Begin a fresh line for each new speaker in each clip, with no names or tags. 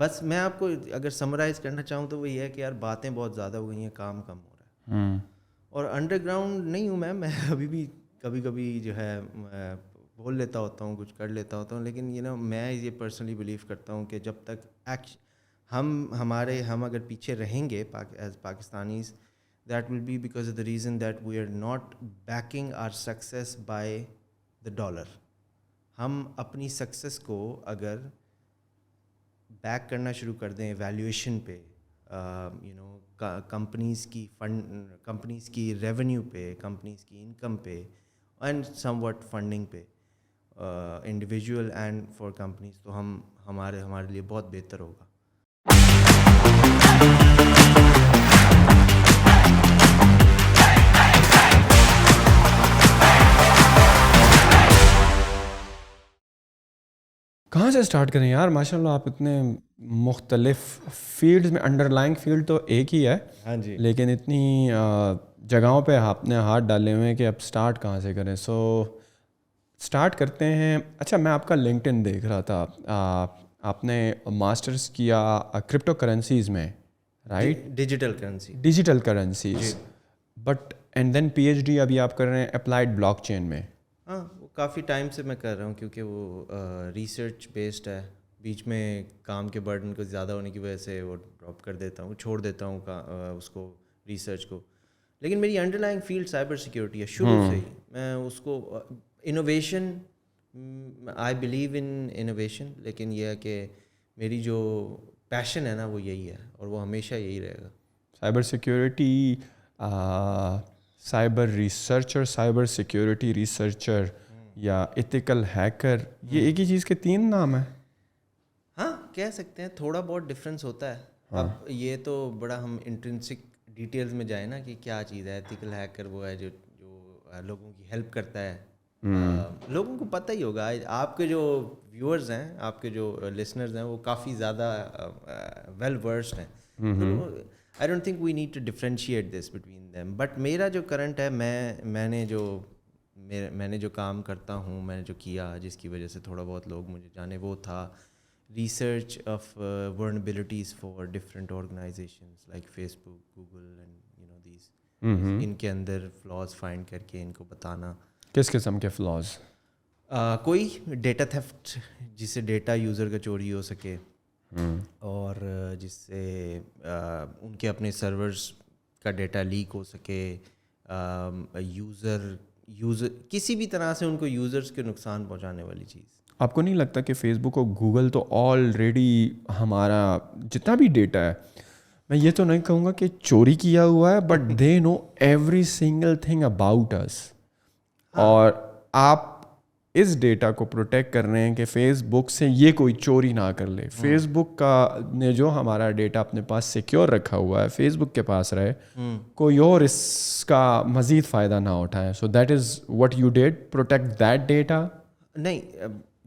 بس میں آپ کو اگر سمرائز کرنا چاہوں تو وہ یہ ہے کہ یار باتیں بہت زیادہ ہو گئی ہیں, کام کم ہو رہا ہے. اور انڈر گراؤنڈ نہیں ہوں میں ابھی بھی کبھی کبھی جو ہے بول لیتا ہوتا ہوں, کچھ کر لیتا ہوتا ہوں, لیکن میں یہ پرسنلی بلیو کرتا ہوں کہ جب تک ہم اگر پیچھے رہیں گے as Pakistanis, that will be because of the reason that we are not backing our success by the dollar. ہم اپنی سکسیس کو اگر بیک کرنا شروع کر دیں ویلیویشن پہ, کمپنیز کی ریونیو پہ, کمپنیز کی انکم پہ, اینڈ سم واٹ فنڈنگ پہ, انڈیویجول اینڈ فار کمپنیز, تو ہمارے لیے بہت بہتر ہوگا.
کہاں سے اسٹارٹ کریں یار؟ ماشاء اللہ آپ اتنے مختلف فیلڈز میں, انڈر لائنگ فیلڈ تو ایک ہی ہے,
ہاں جی,
لیکن اتنی جگہوں پہ آپ نے ہاتھ ڈالے ہوئے ہیں کہ اب اسٹارٹ کہاں سے کریں. سو اسٹارٹ کرتے ہیں. اچھا, میں آپ کا لنکڈ دیکھ رہا تھا, آپ نے ماسٹرز کیا کرپٹو کرنسیز میں, right? Digital currencies, but and then P H D ابھی آپ کر رہے ہیں اپلائڈ بلاک چین میں.
ہاں, وہ کافی ٹائم سے میں کر رہا ہوں کیونکہ وہ ریسرچ بیسڈ ہے. بیچ میں کام کے برڈن کو زیادہ ہونے کی وجہ سے وہ ڈراپ کر دیتا ہوں, چھوڑ دیتا ہوں اس کو, ریسرچ کو. لیکن میری under lying field cyber security ہے شروع سے ہی. میں اس کو innovation, I believe in innovation, لیکن یہ ہے کہ میری جو پیشن ہے نا وہ یہی ہے اور وہ ہمیشہ یہی رہے گا.
Cyber security, cyber researcher, cyber security researcher یا ایتھیکل ہیکر, یہ ایک ہی چیز کے 3 نام ہیں.
ہاں, کہہ سکتے ہیں, تھوڑا بہت ڈفرینس ہوتا ہے. اب یہ تو بڑا ہم انٹرنسک ڈیٹیلز میں جائیں نا کہ کیا چیز ہے. ایتھیکل ہیکر وہ ہے جو لوگوں کی ہیلپ کرتا ہے. لوگوں کو پتہ ہی ہوگا, آپ کے جو ویورز ہیں, آپ کے جو لسنرز ہیں, وہ کافی زیادہ ویل ورسڈ ہیں. I don't think we need to differentiate this between them. But میرا جو کرنٹ ہے, میں نے جو کام کرتا ہوں, میں نے جو کیا, جس کی وجہ سے تھوڑا بہت لوگ مجھے جانے, وہ تھا research of vulnerabilities for different organizations like Facebook, Google and these. ان کے اندر فلاز فائنڈ کر کے ان کو بتانا.
کس قسم کے فلاز؟
کوئی ڈیٹا تھیفٹ, جس سے ڈیٹا یوزر کا چوری ہو سکے, اور جس سے ان کے اپنے سرورز کا ڈیٹا لیک ہو سکے, یوزر کسی بھی طرح سے ان کو یوزرز کے نقصان پہنچانے والی چیز.
آپ کو نہیں لگتا کہ فیس بک اور گوگل تو آلریڈی ہمارا جتنا بھی ڈیٹا ہے, میں یہ تو نہیں کہوں گا کہ چوری کیا ہوا ہے, but they know every single thing about us, اور آپ اس ڈیٹا کو پروٹیکٹ کر رہے ہیں کہ فیس بک سے یہ کوئی چوری نہ کر لے. فیس بک کا نے جو ہمارا ڈیٹا اپنے پاس سیکیور رکھا ہوا ہے, فیس بک کے پاس رہے, کوئی اور اس کا مزید فائدہ نہ اٹھائے. So that is what you did, protect that data.
نہیں,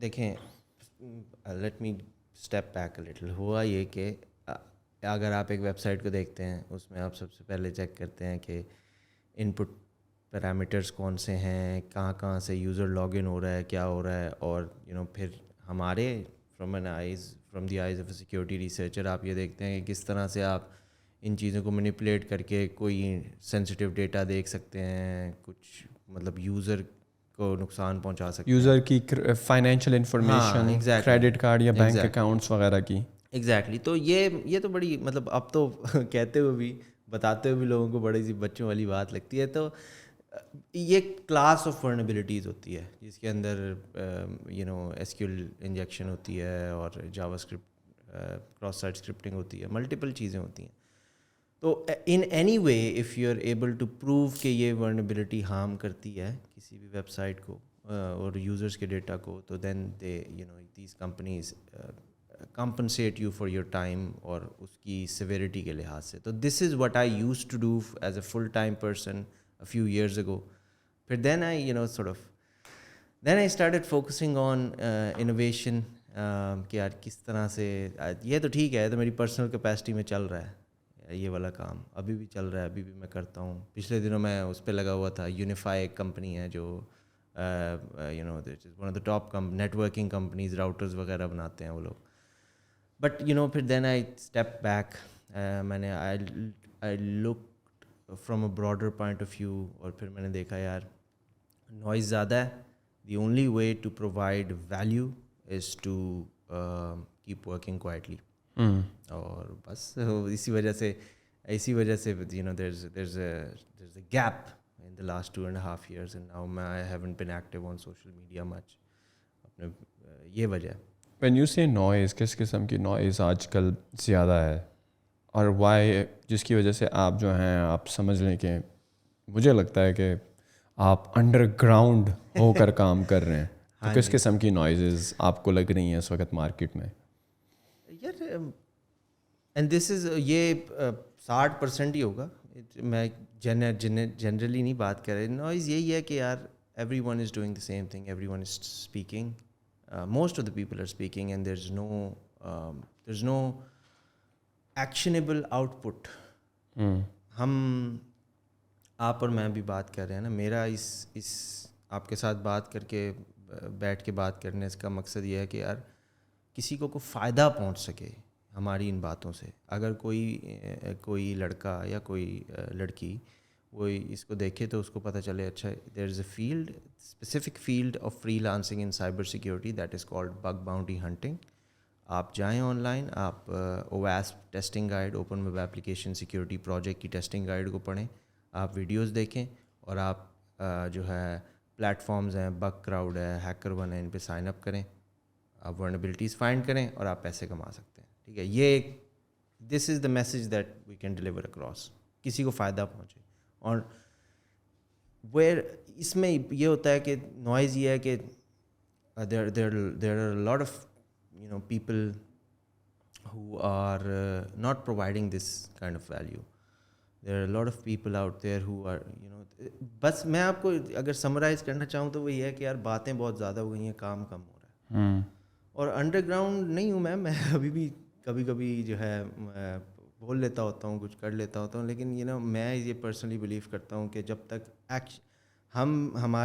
دیکھیں, let me step back a little. ہوا یہ کہ اگر آپ ایک ویب سائٹ کو دیکھتے ہیں, اس میں آپ سب سے پہلے چیک کرتے ہیں کہ ان پٹ پیرامیٹرز کون سے ہیں, کہاں سے یوزر لاگ ان ہو رہا ہے, کیا ہو رہا ہے. اور پھر ہمارے from the eyes of a security researcher آپ یہ دیکھتے ہیں کہ کس طرح سے آپ ان چیزوں کو مینیپولیٹ کر کے کوئی سینسٹیو ڈیٹا دیکھ سکتے ہیں, کچھ مطلب یوزر کو نقصان پہنچا سکتے ہیں,
یوزر کی فائنینشیل انفارمیشن, کریڈٹ کارڈ یا بینک اکاؤنٹس وغیرہ کی.
ایگزیکٹلی. تو یہ تو بڑی مطلب اب تو کہتے ہوئے بھی, بتاتے ہوئے بھی لوگوں کو بڑی سی بچوں والی بات لگتی ہے. تو یہ کلاس آف ورنیبلٹیز ہوتی ہے جس کے اندر ایس کیو ایل انجیکشن ہوتی ہے, اور JavaScript, cross site scripting ہوتی ہے, ملٹیپل چیزیں ہوتی ہیں. تو in any way if you are able to prove کہ یہ ورنیبلٹی ہارم کرتی ہے کسی بھی ویب سائٹ کو اور یوزرس کے ڈیٹا کو, تو then they these companies compensate you for your time اور اس کی severity کے لحاظ سے. تو this is what I used to do as a full-time person a few years ago. پھر then I started focusing on innovation, کہ یار کس طرح سے, یہ تو ٹھیک ہے, تو میری پرسنل کیپیسٹی میں چل رہا ہے یہ والا کام, ابھی بھی چل رہا ہے, ابھی بھی میں کرتا ہوں. پچھلے دنوں میں اس پہ لگا ہوا تھا. یونیفائی ایک کمپنی ہے جو one of the top networking companies, routers وغیرہ بناتے ہیں وہ لوگ. But پھر دین آئی اسٹیپ بیک. میں نے I look from a broader point of view, اور پھر میں نے دیکھا یار نوائز زیادہ ہے. The only way to provide value is to keep working quietly. اور بس اسی وجہ سے there's a gap in the last 2.5 years, and now I haven't been active on social media much. اپنے یہ وجہ ہے.
When you say noise, کس قسم کی نوائز آج کل زیادہ ہے, اور وائی, جس کی وجہ سے آپ جو ہیں آپ سمجھ لیں کہ مجھے لگتا ہے کہ آپ انڈر گراؤنڈ ہو کر کام کر رہے ہیں, تو کس قسم کی نوائزز آپ کو لگ رہی ہیں اس وقت مارکیٹ میں؟
یار اینڈ دس از یہ 60% ہی ہوگا. میں جنرلی نہیں بات کر رہے. نوائز یہی ہے کہ یار everyone is doing the same thing, everyone is speaking, most of the people are speaking, and there is no actionable output. ہم آپ اور میں بھی بات کر رہے ہیں نا, میرا اس آپ کے ساتھ بات کر کے بیٹھ کے بات کرنے کا مقصد یہ ہے کہ یار کسی کو فائدہ پہنچ سکے ہماری ان باتوں سے. اگر کوئی لڑکا یا کوئی لڑکی وہ اس کو دیکھے تو اس کو پتہ چلے اچھا there is a field, specific field of freelancing in cyber security that is called bug bounty hunting. آپ جائیں آن لائن, آپ OWASP testing guide, open web application security project کی ٹیسٹنگ گائیڈ کو پڑھیں, آپ ویڈیوز دیکھیں, اور آپ جو ہے پلیٹ فارمز ہیں, بگ کراؤڈ ہے, ہیکر ون ہے, ان پہ سائن اپ کریں, آپ ورنیبلٹیز فائنڈ کریں اور آپ پیسے کما سکتے ہیں. ٹھیک ہے, یہ ایک this is the message that we can deliver across, کسی کو فائدہ پہنچے. اور ویئر اس میں یہ ہوتا ہے کہ نوائز یہ ہے کہ there are lot of people who are not providing this kind of value. There are a lot of people out there who are بس میں آپ کو اگر سمرائز کرنا چاہوں تو وہ یہ ہے کہ یار باتیں بہت زیادہ ہو گئی ہیں, کام کم ہو رہا ہے. اور انڈر گراؤنڈ نہیں ہوں میں ابھی بھی کبھی کبھی جو ہے بول لیتا ہوتا ہوں, کچھ کر لیتا ہوتا ہوں, لیکن میں یہ پرسنلی بلیو کرتا ہوں کہ جب تک ہم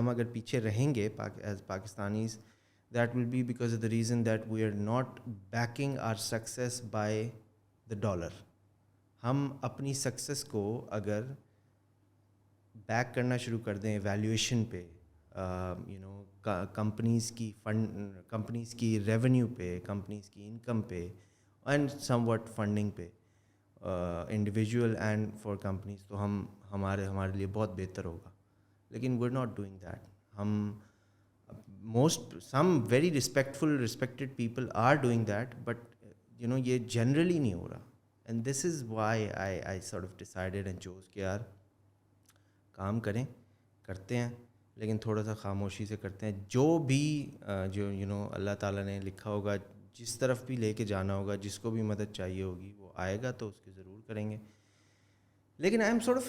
اگر پیچھے رہیں گے as Pakistanis, that will be because of the reason that we are not backing our success by the dollar. ہم اپنی سکسیس کو اگر بیک کرنا شروع کر دیں ایویلیویشن پہ, کمپنیز کی ریونیو پہ, کمپنیز کی انکم پہ, اینڈ سم وٹ فنڈنگ پہ, انڈیویجول اینڈ فار کمپنیز, تو ہمارے لیے بہت بہتر ہوگا. لیکن we are not doing that. ہم some very respected people are doing that, but یہ generally نہیں ہو رہا. And this is why I sort of decided and chose کہ یار کام کرتے ہیں لیکن تھوڑا سا خاموشی سے کرتے ہیں. جو بھی جو اللہ تعالیٰ نے لکھا ہوگا, جس طرف بھی لے کے جانا ہوگا, جس کو بھی مدد چاہیے ہوگی وہ آئے گا تو اس کی ضرور کریں گے. لیکن I am sort of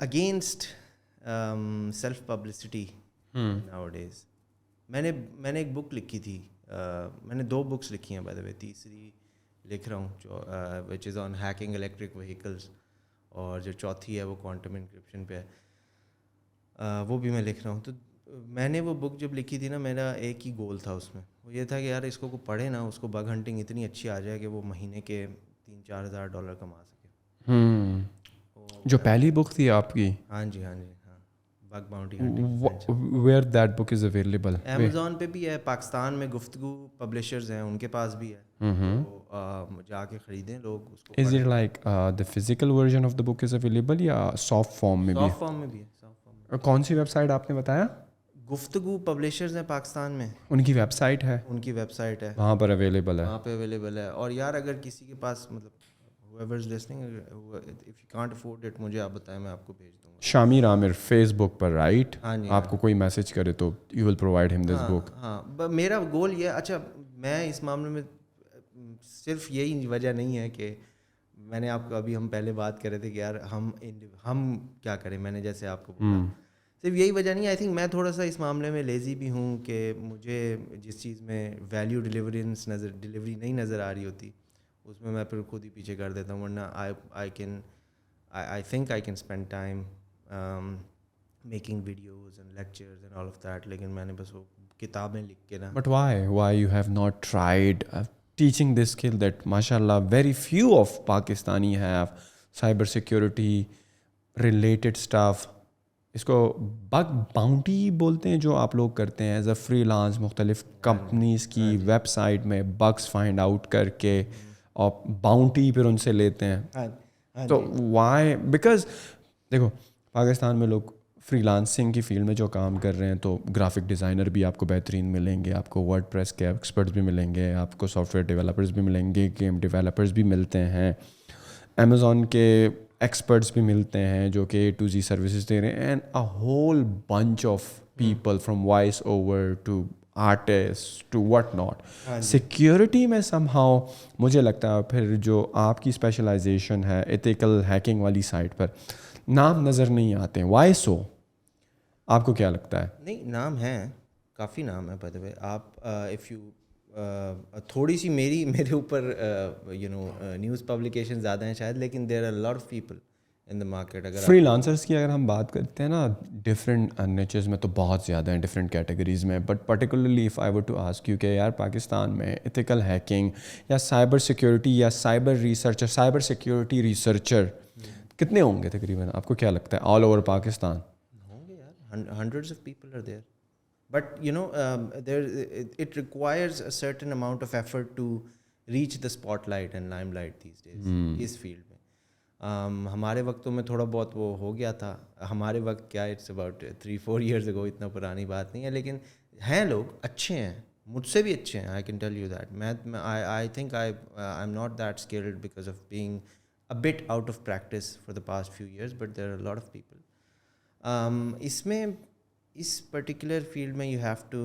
against self publicity nowadays. میں نے ایک بک لکھی تھی, میں نے 2 بکس لکھی ہیں بائی دا وے, تیسری لکھ رہا ہوں وچ از آن ہیکنگ الیکٹرک وہیکلس, اور جو چوتھی ہے وہ کوانٹم انکرپشن پہ ہے, وہ بھی میں لکھ رہا ہوں. تو میں نے وہ بک جب لکھی تھی نا, میرا ایک ہی گول تھا اس میں, وہ یہ تھا کہ یار اس کو پڑھے نا, اس کو بگ ہنٹنگ اتنی اچھی آ جائے کہ وہ مہینے کے $3,000-4,000 کما سکے.
جو پہلی بک تھی آپ کی؟
ہاں جی bug bounty.
Where that book is available?
Amazon پہ بھی ہے, پاکستان میں گفتگو پبلشرز ہیں, ان کے پاس بھی ہے, تو جا کے خریدیں لوگ اس کو.
از it like the physical version of the book is available یا سافٹ فارم میں بھی؟
سافٹ فارم میں بھی ہے.
کون سی ویب سائٹ آپ نے بتایا؟
گفتگو پبلشرز ہیں پاکستان میں,
ان کی ویب سائٹ ہے؟
ان کی ویب سائٹ ہے,
وہاں پر اویلیبل ہے.
وہاں پہ اویلیبل ہے. اور یار اگر کسی کے پاس مطلب whoever is listening, if you can't afford it, مجھے آپ بتائیں, میں آپ کو بھیج دوں گا.
شامیر عامر فیس بک پر, رائٹ؟
ہاں جی.
آپ کو کوئی میسج کرے تو یو ول پرووائڈ ہم دس بک.
ہاں میرا گول یہ, اچھا میں اس معاملے میں صرف یہی وجہ نہیں ہے کہ میں نے آپ کو ابھی ہم پہلے بات کر رہے تھے کہ یار ہم کیا کریں, میں نے جیسے آپ کو بولا, صرف یہی وجہ نہیں. آئی تھنک میں تھوڑا سا اس معاملے میں لیزی بھی ہوں کہ مجھے جس چیز میں ویلیو ڈلیوری نہیں نظر آ رہی ہوتی, اس میں پھر خود ہی پیچھے کر دیتا ہوں. ورنہ I think I can spend time making videos and lectures and all of that, لیکن میں نے بس وہ کتابیں لکھ کے نا.
But why you have not tried teaching this skill that mashallah very few of Pakistani have, cyber security related stuff. اس کو بگ باؤنٹی بولتے ہیں جو آپ لوگ کرتے ہیں ایز اے فری لانس مختلف کمپنیز کی ویب سائٹ میں بگس فائنڈ آؤٹ کر کے اور باؤنٹی پھر ان سے لیتے ہیں. تو وائی؟ بیکاز دیکھو پاکستان میں لوگ فری لانسنگ کی فیلڈ میں جو کام کر رہے ہیں تو گرافک ڈیزائنر بھی آپ کو بہترین ملیں گے, آپ کو ورڈ پریس کے ایکسپرٹس بھی ملیں گے, آپ کو سافٹ ویئر ڈیولپرز بھی ملیں گے, گیم ڈیولپرز بھی ملتے ہیں, امیزون کے ایکسپرٹس بھی ملتے ہیں جو کہ A to Z سروسز دے رہے ہیں, and a whole bunch of people from voice over to artist to what not. Security میں سم ہاؤ مجھے لگتا ہے پھر جو آپ کی اسپیشلائزیشن ہے ایتھیکل ہیکنگ والی سائٹ پر نام نظر نہیں آتے ہیں. وائی سو؟ آپ کو کیا لگتا ہے؟
نہیں, نام ہیں, کافی نام ہے. بائی دا وے آپ اف یو تھوڑی سی میرے اوپر نیوز پبلیکیشن زیادہ ہیں شاید, لیکن there are lot of people in the market. اگر
فری لانسرس کی اگر ہم بات کرتے ہیں نا ڈفرینٹ نیچرز میں تو بہت زیادہ ہیں ڈفرینٹ کیٹیگریز میں, but particularly if I were to ask you کہ یار پاکستان میں ایتھیکل ہیکنگ یا سائبر سیکیورٹی یا cyber researcher, cyber security researcher کتنے ہوں گے تقریباً؟ آپ کو کیا لگتا ہے آل اوور پاکستان؟
ہوں گے یار, hundreds of people are there, but it requires a certain amount of effort to reach the spotlight and limelight these days اس فیلڈ میں. ہمارے وقتوں میں تھوڑا بہت وہ ہو گیا تھا. ہمارے وقت کیا, اٹس اباؤٹ 3-4 years ago, اتنا پرانی بات نہیں ہے, لیکن ہیں لوگ اچھے ہیں, مجھ سے بھی اچھے ہیں. I can tell you that. I think I am not that skilled because of being a bit out of practice for the past few years, but there are a lot of people. اس میں اس particular field میں you have to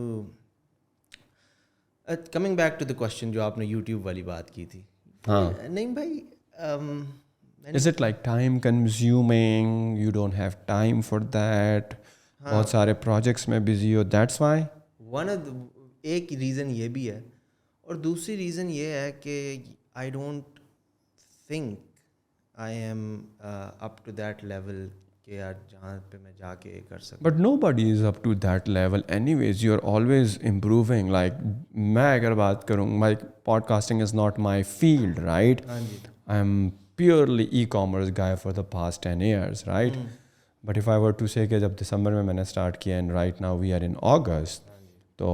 coming back to the question جو آپ نے YouTube والی بات کی تھی.
ہاں
نہیں بھائی,
is it like time consuming, you don't have time for that, بہت سارے پروجیکٹس میں بزی ہو, دیٹس وائی؟
ایک ریزن یہ بھی ہے, اور دوسری ریزن یہ ہے کہ I don't think I am up to that level کہ یار جہاں پہ میں جا کے کر سکوں.
But nobody is up to that level anyways, you are always improving. Like میں اگر بات کروں, my podcasting is not my field, right? I am purely e commerce guy for the past 10 years, right? But if I were to say کہ جب دسمبر میں نے start کیا and right now we are in August, تو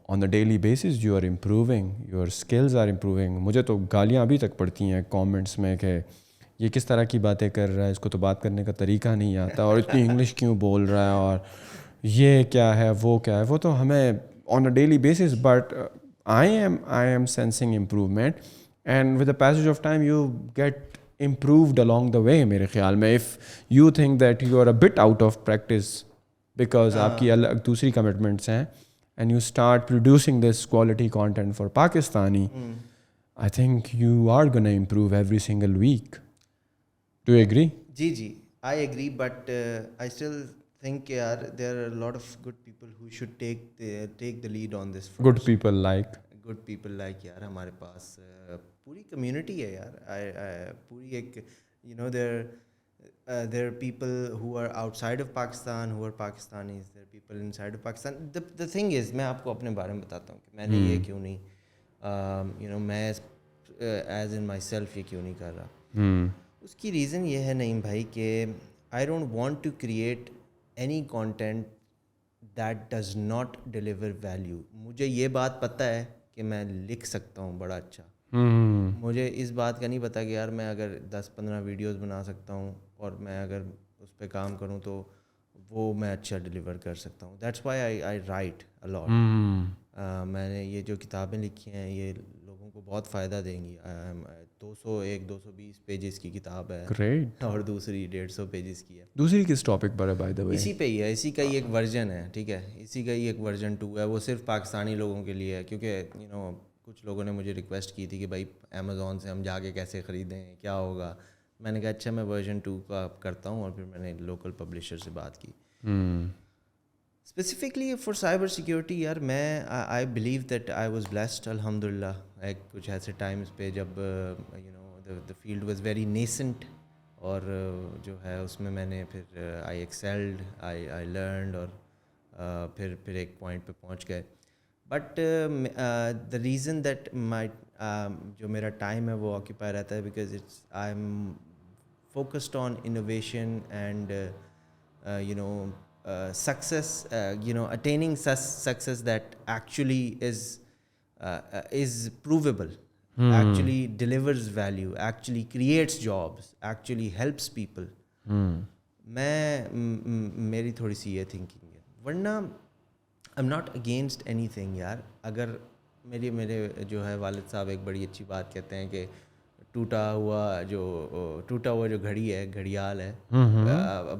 on the daily basis you are improving, your skills are improving. مجھے تو گالیاں ابھی تک پڑتی ہیں کامنٹس میں کہ یہ کس طرح کی باتیں کر رہا ہے, اس کو تو بات کرنے کا طریقہ نہیں آتا, اور اتنی انگلش کیوں بول رہا ہے, اور یہ کیا ہے وہ کیا ہے. وہ تو ہمیں on a daily basis, but I am sensing improvement, and with the passage of time you get improved along the way میرے خیال میں. if you think that you are a bit out of practice because آپ کی الگ دوسری commitments ہیں and you start producing this quality content for Pakistani, I think you are going to improve every single week. Do you agree?
G I agree, but I still think there are a lot of good people who should take the lead on this first.
Good people like
یار ہمارے پاس پوری community ہے یار, پوری ایک there are people who are outside of Pakistan who are Pakistanis, there are people inside of Pakistan. The thing is, میں آپ کو اپنے بارے میں بتاتا ہوں کہ میں نے یہ کیوں نہیں میں as in myself یہ کیوں نہیں کر رہا. اس کی ریزن یہ ہے نہیں بھائی کہ I don't want to create any content that does not deliver value. مجھے یہ بات پتہ ہے کہ میں لکھ سکتا ہوں بڑا اچھا, مجھے اس بات کا نہیں پتا کہ یار میں اگر 10-15 ویڈیوز بنا سکتا ہوں اور میں اگر اس پہ کام کروں تو وہ میں اچھا ڈلیور کر سکتا ہوں. دیٹس وائی آئی رائٹ اے لاٹ. میں نے یہ جو کتابیں لکھی ہیں یہ لوگوں کو بہت فائدہ دیں گی. 220 پیجز کی کتاب ہے, اور دوسری 150 پیجز کی ہے.
دوسری کس ٹاپک پر ہے بائی دا وے؟
اسی پہ ہی ہے, اسی کا ہی ایک ورژن ہے, ٹھیک ہے, اسی کا ہی ایک ورژن 2 ہے. وہ صرف پاکستانی لوگوں کے لیے ہے, کیونکہ کچھ لوگوں نے مجھے ریکویسٹ کی تھی کہ بھائی امیزون سے ہم جا کے کیسے خریدیں, کیا ہوگا. میں نے کہا اچھا میں ورژن 2 کا کرتا ہوں, اور پھر میں نے لوکل پبلشر سے بات کی اسپیسیفکلی فار سائبر سیکیورٹی. یار میں I believe that I was blessed الحمد للہ. ایک کچھ ایسے ٹائمس پہ جب دا فیلڈ واز ویری نیسنٹ, اور جو ہے اس میں نے پھر آئی ایکسیلڈ, آئی لرنڈ, اور پھر ایک پوائنٹ پہ پہنچ گئے. But the reason that my جو میرا ٹائم ہے وہ آکیپائی رہتا ہے because it's I am focused on innovation and you know success, attaining success that actually is provable, actually delivers value, actually creates jobs, actually helps people. میری تھوڑی سی یہ thinking ہے. ورنہ آئی am not against any thing یار. اگر میرے جو ہے والد صاحب ایک بڑی اچھی بات کہتے ہیں کہ ٹوٹا ہوا جو گھڑی ہے, گھڑیال ہے,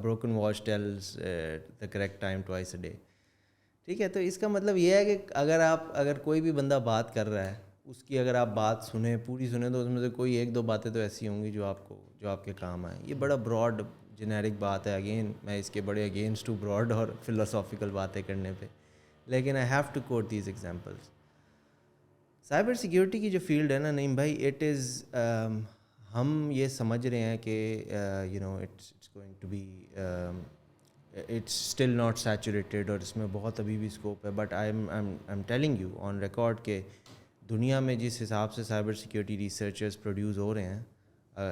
broken watch tells the correct time twice a day. ٹھیک ہے, تو اس کا مطلب یہ ہے کہ اگر کوئی بھی بندہ بات کر رہا ہے, اس کی اگر آپ بات سنیں, پوری سنیں, تو اس میں سے کوئی ایک دو باتیں تو ایسی ہوں گی جو آپ کے کام آئیں. یہ بڑا براڈ جنیرک بات ہے. اگین میں اس کے بڑے اگینسٹ ہوں براڈ اور فلاسافیکل باتیں کرنے پہ, لیکن I have to quote these examples. Cyber security کی جو فیلڈ ہے نا نعیم بھائی, اٹ از ہم یہ سمجھ رہے ہیں کہ it's going to be it's still not saturated, اور اس میں بہت ابھی بھی اسکوپ ہے. But I am telling you on record کہ دنیا میں جس حساب سے سائبر سیکیورٹی ریسرچرز پروڈیوس ہو رہے ہیں,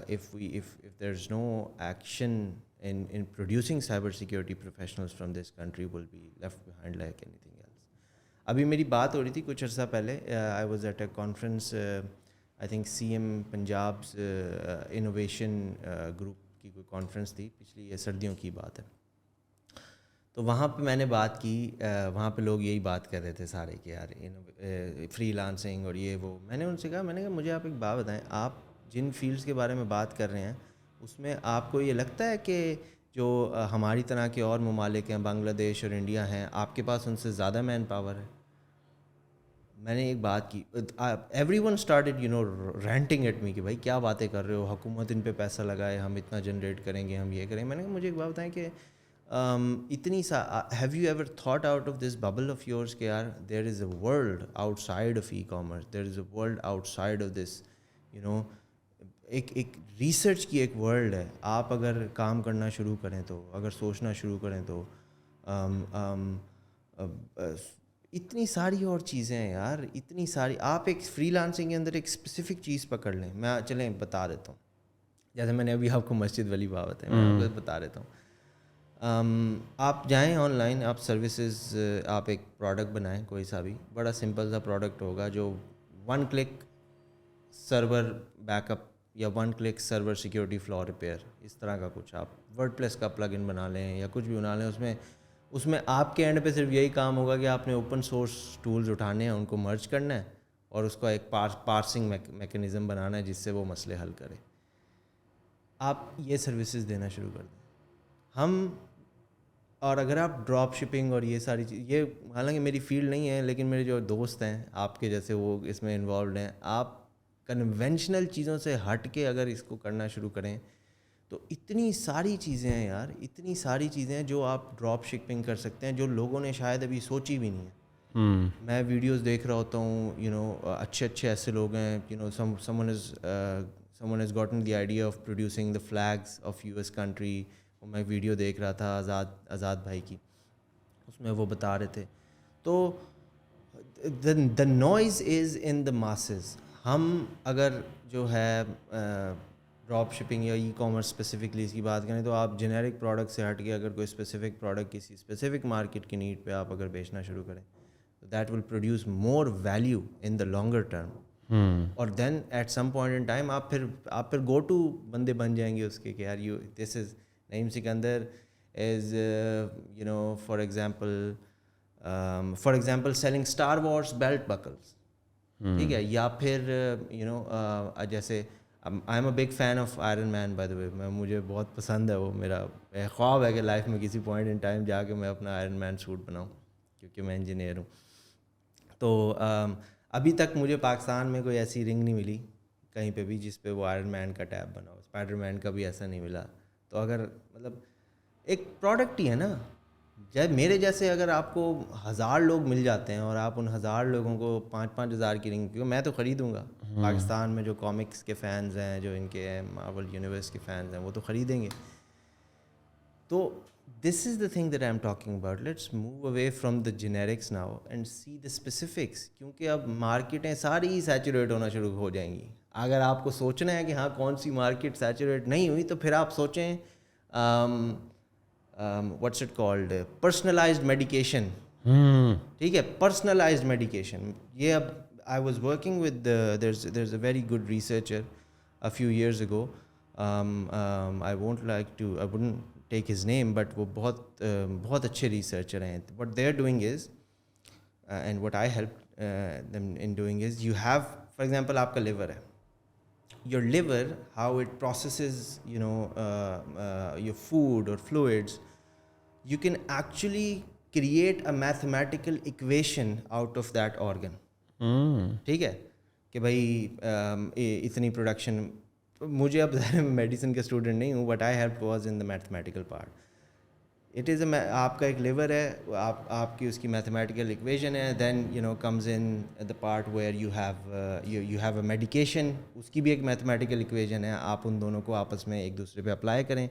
if there's no action in producing cyber security professionals from this country, will be left behind like anything else. ابھی میری بات ہو رہی تھی کچھ عرصہ پہلے, I was at a conference, I think C M Punjab's innovation group کی کوئی کانفرنس تھی, پچھلی یہ سردیوں کی بات ہے. تو وہاں پہ میں نے بات کی, وہاں پہ لوگ یہی بات کر رہے تھے سارے کہ یار فری لانسنگ اور یہ وہ. میں نے ان سے کہا مجھے آپ ایک بات بتائیں, آپ جن فیلڈس کے بارے میں بات کر رہے ہیں اس میں آپ کو یہ لگتا ہے کہ جو ہماری طرح کے اور ممالک ہیں, بنگلہ دیش اور انڈیا ہیں, آپ کے پاس ان سے زیادہ مین پاور ہے؟ میں نے ایک بات کی, everyone started ranting at me کہ بھائی کیا باتیں کر رہے ہو, حکومت ان پہ پیسہ لگائے, ہم اتنا جنریٹ کریں گے, ہم یہ کریں. میں نے کہا مجھے ایک بات بتائیں کہ اتنی have you ever thought out of this bubble of yours کہ یار there is a world outside of e commerce, there is a world outside of this, ایک ریسرچ کی ایک ورلڈ ہے. آپ اگر کام کرنا شروع کریں تو, اگر سوچنا شروع کریں تو, اتنی ساری اور چیزیں ہیں یار, اتنی ساری. آپ ایک فری لانسنگ کے اندر ایک اسپیسیفک چیز پکڑ لیں. میں چلیں بتا دیتا ہوں, جیسے میں نے ابھی آپ کو مسجد والی بات ہے, میں آپ کو بتا دیتا ہوں. آپ جائیں آن لائن, آپ سروسز, آپ ایک پروڈکٹ بنائیں, کوئی سا بھی بڑا سمپل سا پروڈکٹ ہوگا جو 1 کلک سرور بیک اپ یا 1 کلک سرور سیکیورٹی فلو ریپیئر, اس طرح کا کچھ آپ ورڈ پلیس کا پلگ ان بنا لیں یا کچھ بھی بنا لیں. اس میں آپ کے اینڈ پہ صرف یہی کام ہوگا کہ آپ نے اوپن سورس ٹولز اٹھانے ہیں, ان کو مرج کرنا ہے اور اس کا ایک پارسنگ میکینزم بنانا ہے جس سے وہ مسئلے حل کرے. آپ یہ سروسز دینا شروع کر دیں. اور اگر آپ ڈراپ شپنگ اور یہ ساری چیز, یہ حالانکہ میری فیلڈ نہیں ہے, لیکن میرے جو دوست ہیں آپ کے جیسے وہ اس میں انوالوڈ ہیں, آپ کنونشنل چیزوں سے ہٹ کے اگر اس کو کرنا شروع کریں تو اتنی ساری چیزیں ہیں یار, اتنی ساری چیزیں ہیں جو آپ ڈراپ شپنگ کر سکتے ہیں, جو لوگوں نے شاید ابھی سوچی بھی نہیں ہے. میں ویڈیوز دیکھ رہا ہوتا ہوں, اچھے ایسے لوگ ہیں, someone has gotten the idea of producing the flags of US country. میں ویڈیو دیکھ رہا تھا آزاد بھائی کی, اس میں وہ بتا رہے تھے. تو the noise is in the masses. ہم اگر جو ہے ڈراپ شپنگ یا ای کامرس اسپیسیفکلی اس کی بات کریں تو آپ جنیرک پروڈکٹ سے ہٹ کے اگر کوئی اسپیسیفک پروڈکٹ کسی اسپیسیفک مارکیٹ کی نیڈ پہ آپ اگر بیچنا شروع کریں تو that will produce more value in the longer term. اور then at some point in time آپ پھر گو ٹو بندے بن جائیں گے اس کے کہ یار this is Naeem Sikandar is for example selling Star Wars belt buckles, ٹھیک ہے, یا پھر جیسے I am a big fan of Iron Man by the way, مجھے بہت پسند ہے وہ, میرا خواب ہے کہ لائف میں کسی پوائنٹ ان ٹائم جا کے میں اپنا آئرن مین سوٹ بناؤں کیونکہ میں انجینئر ہوں. تو ابھی تک مجھے پاکستان میں کوئی ایسی رنگ نہیں ملی کہیں پہ بھی جس پہ وہ آئرن مین کا ٹیب بنا ہو, اسپائڈر مین کا بھی ایسا نہیں ملا. تو اگر مطلب ایک پروڈکٹ ہی ہے نا, میرے جیسے اگر آپ کو 1000 لوگ مل جاتے ہیں اور آپ ان 1000 لوگوں کو 5-5 ہزار کی رنگ, کیونکہ میں تو خریدوں گا, پاکستان میں جو کامکس کے فینز ہیں, جو ان کے مارول یونیورس کے فینز ہیں, وہ تو خریدیں گے. تو this is the thing that I'm talking about. Let's move away from the generics now and see the specifics. کیونکہ اب مارکیٹیں ساری سیچوریٹ ہونا شروع ہو جائیں گی. اگر آپ کو سوچنا ہے کہ ہاں کون سی مارکیٹ سیچوریٹ نہیں ہوئی تو پھر آپ سوچیں what's it called personalised medication. ٹھیک ہے, پرسنلائزڈ میڈیکیشن. یہ اب I was working with there's a very good researcher a few years ago. I wouldn't take his name, but وہ بہت اچھے ریسرچر ہیں. What they're doing is and what I helped them in doing is, you have, for example, آپ کا liver ہے. Your liver, how it processes your food or fluids, you can actually create a mathematical equation out of that organ. ٹھیک ہے کہ بھائی اتنی production. مجھے اب میڈیسن کے اسٹوڈنٹ نہیں ہوں, but I help was in the mathematical part. It is آپ کا ایک لیور ہے, آپ کی اس کی میتھمیٹیکل اکویژن ہے. Then comes in the part where you have a medication, اس کی بھی ایک میتھمیٹیکل اکویژن ہے. آپ ان دونوں کو آپس میں ایک دوسرے پہ اپلائی کریں,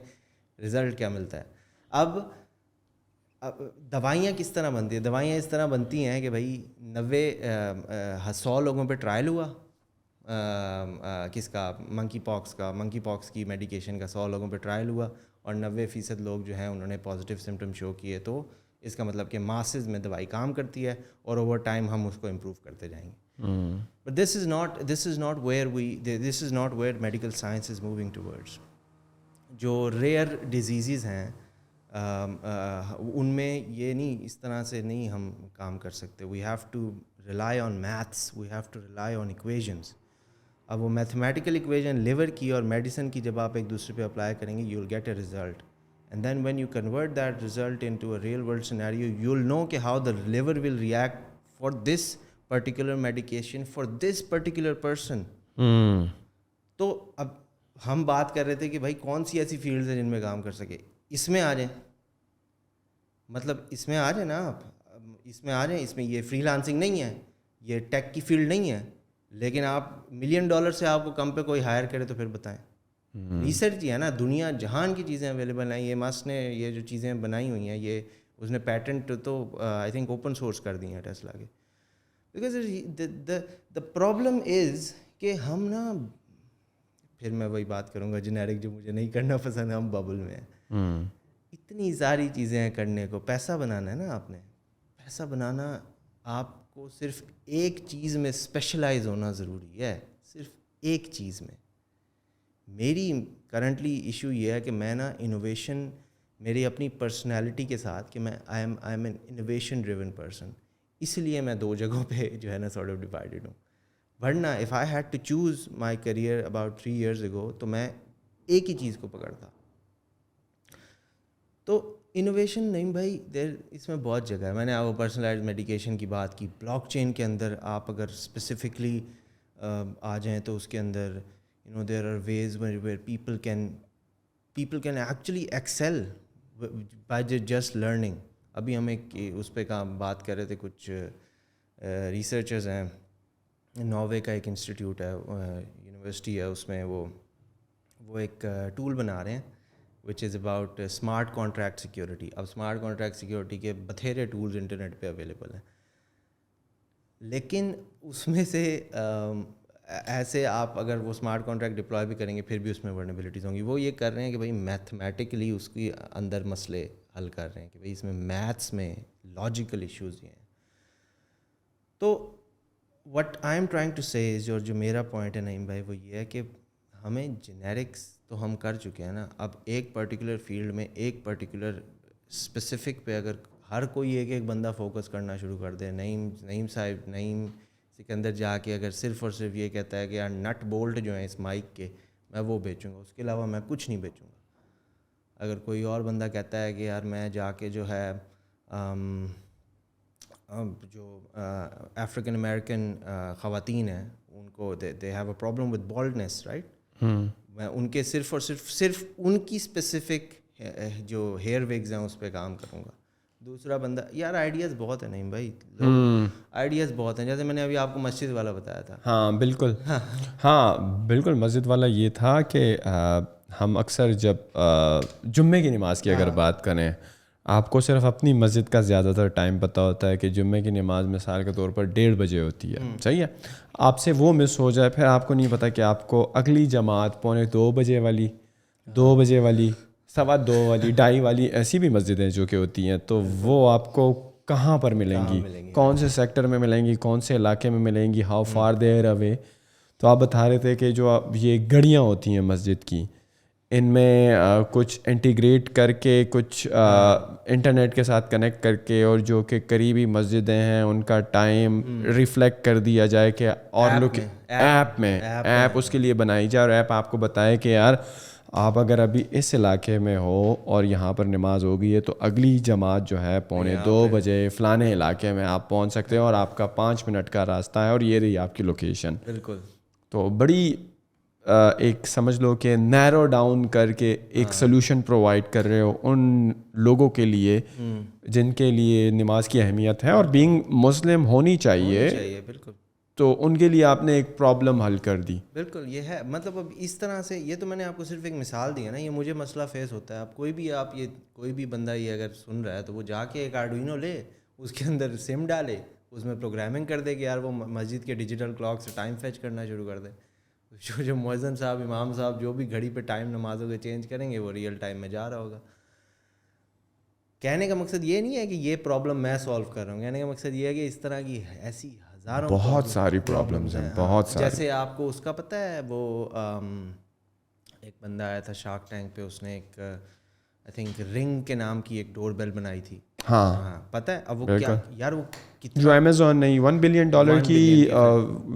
رزلٹ کیا ملتا ہے. اب دوائیاں کس طرح بنتی ہیں؟ دوائیاں اس طرح بنتی ہیں کہ بھائی 100 لوگوں پہ ٹرائل ہوا, کس کا, منکی پاکس کی میڈیکیشن کا 100 لوگوں پہ ٹرائل ہوا, اور 90% لوگ جو ہیں انہوں نے پازیٹیو سمٹم شو کیے. تو اس کا مطلب کہ ماسز میں دوائی کام کرتی ہے, اور اوور ٹائم ہم اس کو امپروو کرتے جائیں گے. But this is not where medical science is moving towards. جو ریئر ڈیزیزز ہیں ان میں یہ نہیں, اس طرح سے نہیں ہم کام کر سکتے. We have to rely on maths, we have to rely on equations. اب وہ میتھمیٹیکل ایکویژن لیور کی اور میڈیسن کی جب آپ ایک دوسرے پہ اپلائی کریں گے, you will get a result. And then when you convert that result into a real world scenario, you will know کہ how the liver will react for this particular medication for this particular person. تو اب ہم بات کر رہے تھے کہ بھائی کون سی ایسی فیلڈز ہیں جن میں کام کر سکے. اس میں آ جائیں, مطلب اس میں آ جائیں نا آپ, اس میں آ جائیں. اس میں یہ فری لانسنگ نہیں ہے, یہ ٹیک کی فیلڈ نہیں ہے, لیکن آپ $1 ملین سے آپ کو کم پہ کوئی ہائر کرے تو پھر بتائیں. ریسرچ ہی ہے نا, دنیا جہان کی چیزیں اویلیبل ہیں. یہ ماسک نے یہ جو چیزیں بنائی ہوئی ہیں, یہ اس نے پیٹنٹ تو آئی تھنک اوپن سورس کر دی ہیں ٹیسلا کے. بیکاز دا پرابلم از کہ ہم نا, پھر میں وہی بات کروں گا جنیرک جو مجھے نہیں کرنا پسند ہے, ہم ببل میں ہیں. اتنی ساری چیزیں ہیں کرنے کو. پیسہ بنانا ہے نا آپ نے, پیسہ بنانا, آپ کو صرف ایک چیز میں اسپیشلائز ہونا ضروری ہے, صرف ایک چیز میں. میری کرنٹلی ایشو یہ ہے کہ میں نا انوویشن, میری اپنی پرسنالٹی کے ساتھ کہ میں I am an innovation driven person, اس لیے میں 2 جگہوں پہ جو ہے نا سارٹ آف ڈیوائڈیڈ ہوں. ورنہ if I had to choose my career about 3 years ago تو میں ایک ہی چیز کو پکڑتا. تو انوویشن نہیں بھائی, اس میں بہت جگہ ہے. میں نے آپ کو پرسنلائزڈ میڈیکیشن کی بات کی. بلاک چین کے اندر آپ اگر اسپیسیفکلی آ جائیں تو اس کے اندر there are ways where people can actually excel by just learning. ابھی ہم ایک اس پہ بات کر رہے تھے, کچھ ریسرچرز ہیں, ناروے کا ایک انسٹیٹیوٹ ہے, یونیورسٹی ہے, اس میں وہ ایک ٹول بنا رہے ہیں which is about smart contract security. اب smart contract security کے بتھیرے ٹولز انٹرنیٹ پہ اویلیبل ہیں, لیکن اس میں سے ایسے آپ اگر وہ اسمارٹ کانٹریکٹ ڈپلوائے بھی کریں گے پھر بھی اس میں ورنیبلٹیز ہوں گی. وہ یہ کر رہے ہیں کہ بھائی میتھمیٹیکلی اس کے اندر مسئلے حل کر رہے ہیں کہ بھائی اس میں میتھس میں لاجیکل ایشوز یہ ہیں. تو what I am trying to say is, اور جو میرا پوائنٹ ہے نعیم بھائی, وہ یہ ہے کہ ہمیں جنیرکس تو ہم کر چکے ہیں نا. اب ایک پرٹیکولر فیلڈ میں ایک پرٹیکولر اسپیسیفک پہ اگر ہر کوئی ایک بندہ فوکس کرنا شروع کر دے, نعیم سکندر جا کے اگر صرف اور صرف یہ کہتا ہے کہ یار نٹ بولٹ جو ہیں اس مائک کے میں وہ بیچوں گا, اس کے علاوہ میں کچھ نہیں بیچوں گا. اگر کوئی اور بندہ کہتا ہے کہ یار میں جا کے جو ہے جو افریقن امریکن خواتین ہیں ان کو they have a problem with baldness, right, میں ان کے صرف اور صرف ان کی اسپیسیفک جو ہیئر ویگز ہیں اس پہ کام کروں گا. دوسرا بندہ, یار آئیڈیاز بہت ہیں نہیں بھائی, آئیڈیاز بہت ہیں. جیسے میں نے ابھی آپ کو مسجد والا بتایا تھا.
ہاں بالکل, ہاں بالکل, مسجد والا یہ تھا کہ ہم اکثر جب جمعے کی نماز کی اگر بات کریں, آپ کو صرف اپنی مسجد کا زیادہ تر ٹائم پتہ ہوتا ہے کہ جمعے کی نماز مثال کے طور پر 1:30 بجے ہوتی ہے, صحیح ہے. آپ سے وہ مس ہو جائے, پھر آپ کو نہیں پتہ کہ آپ کو اگلی جماعت 1:45 بجے والی, 2 بجے والی, 2:15 والی, 2:30 والی, ایسی بھی مسجدیں جو کہ ہوتی ہیں, تو وہ آپ کو کہاں پر ملیں گی, کون سے سیکٹر میں ملیں گی, کون سے علاقے میں ملیں گی, ہاؤ فار دیر اوے. تو آپ بتا رہے تھے کہ جو یہ گھڑیاں ہوتی ہیں مسجد کی, ان میں کچھ انٹیگریٹ کر کے, کچھ انٹرنیٹ کے ساتھ کنیکٹ کر کے, اور جو کہ قریبی مسجدیں ہیں ان کا ٹائم ریفلیکٹ کر دیا جائے کہ اور لوگ ایپ اس کے لیے بنائی جائے, اور ایپ آپ کو بتائے کہ یار آپ اگر ابھی اس علاقے میں ہو اور یہاں پر نماز ہو گئی ہے تو اگلی جماعت جو ہے 1:45 بجے فلانے علاقے میں آپ پہنچ سکتے ہیں, اور آپ کا 5 منٹ کا راستہ ہے, اور یہ رہی آپ کی لوکیشن.
بالکل.
تو بڑی ایک سمجھ لو کہ نیرو ڈاؤن کر کے ایک سلوشن پرووائڈ کر رہے ہو ان لوگوں کے لیے جن کے لیے نماز کی اہمیت ہے اور بینگ مسلم ہونی چاہیے.
بالکل.
تو ان کے لیے آپ نے ایک پرابلم حل کر دی.
بالکل, یہ ہے. مطلب اب اس طرح سے, یہ تو میں نے آپ کو صرف ایک مثال دی ہے نا, یہ مجھے مسئلہ فیس ہوتا ہے. اب کوئی بھی بندہ یہ اگر سن رہا ہے تو وہ جا کے ایک آرڈوینو لے, اس کے اندر سم ڈالے, اس میں پروگرامنگ کر دے کہ یار وہ مسجد کے ڈیجیٹل کلاک سے ٹائم فیچ کرنا شروع کر دے. جو مؤذن صاحب, امام صاحب جو بھی گھڑی پہ ٹائم نمازوں کے چینج کریں گے وہ ریئل ٹائم میں جا رہا ہوگا. کہنے کا مقصد یہ نہیں ہے کہ یہ پرابلم میں سالو کر رہا ہوں, کہنے کا مقصد یہ ہے کہ اس طرح کی ایسی ہزاروں
بہت ساری پرابلمز ہیں, بہت ساری.
جیسے آپ کو اس کا پتہ ہے, وہ ایک بندہ آیا تھا شارک ٹینک پہ, اس نے ایک آئی تھنک رنگ کے نام کی ایک ڈور بیل بنائی تھی. ہاں پتہ ہے. اب وہ کیا یار, وہ
جو امیزون نے $1 بلین کی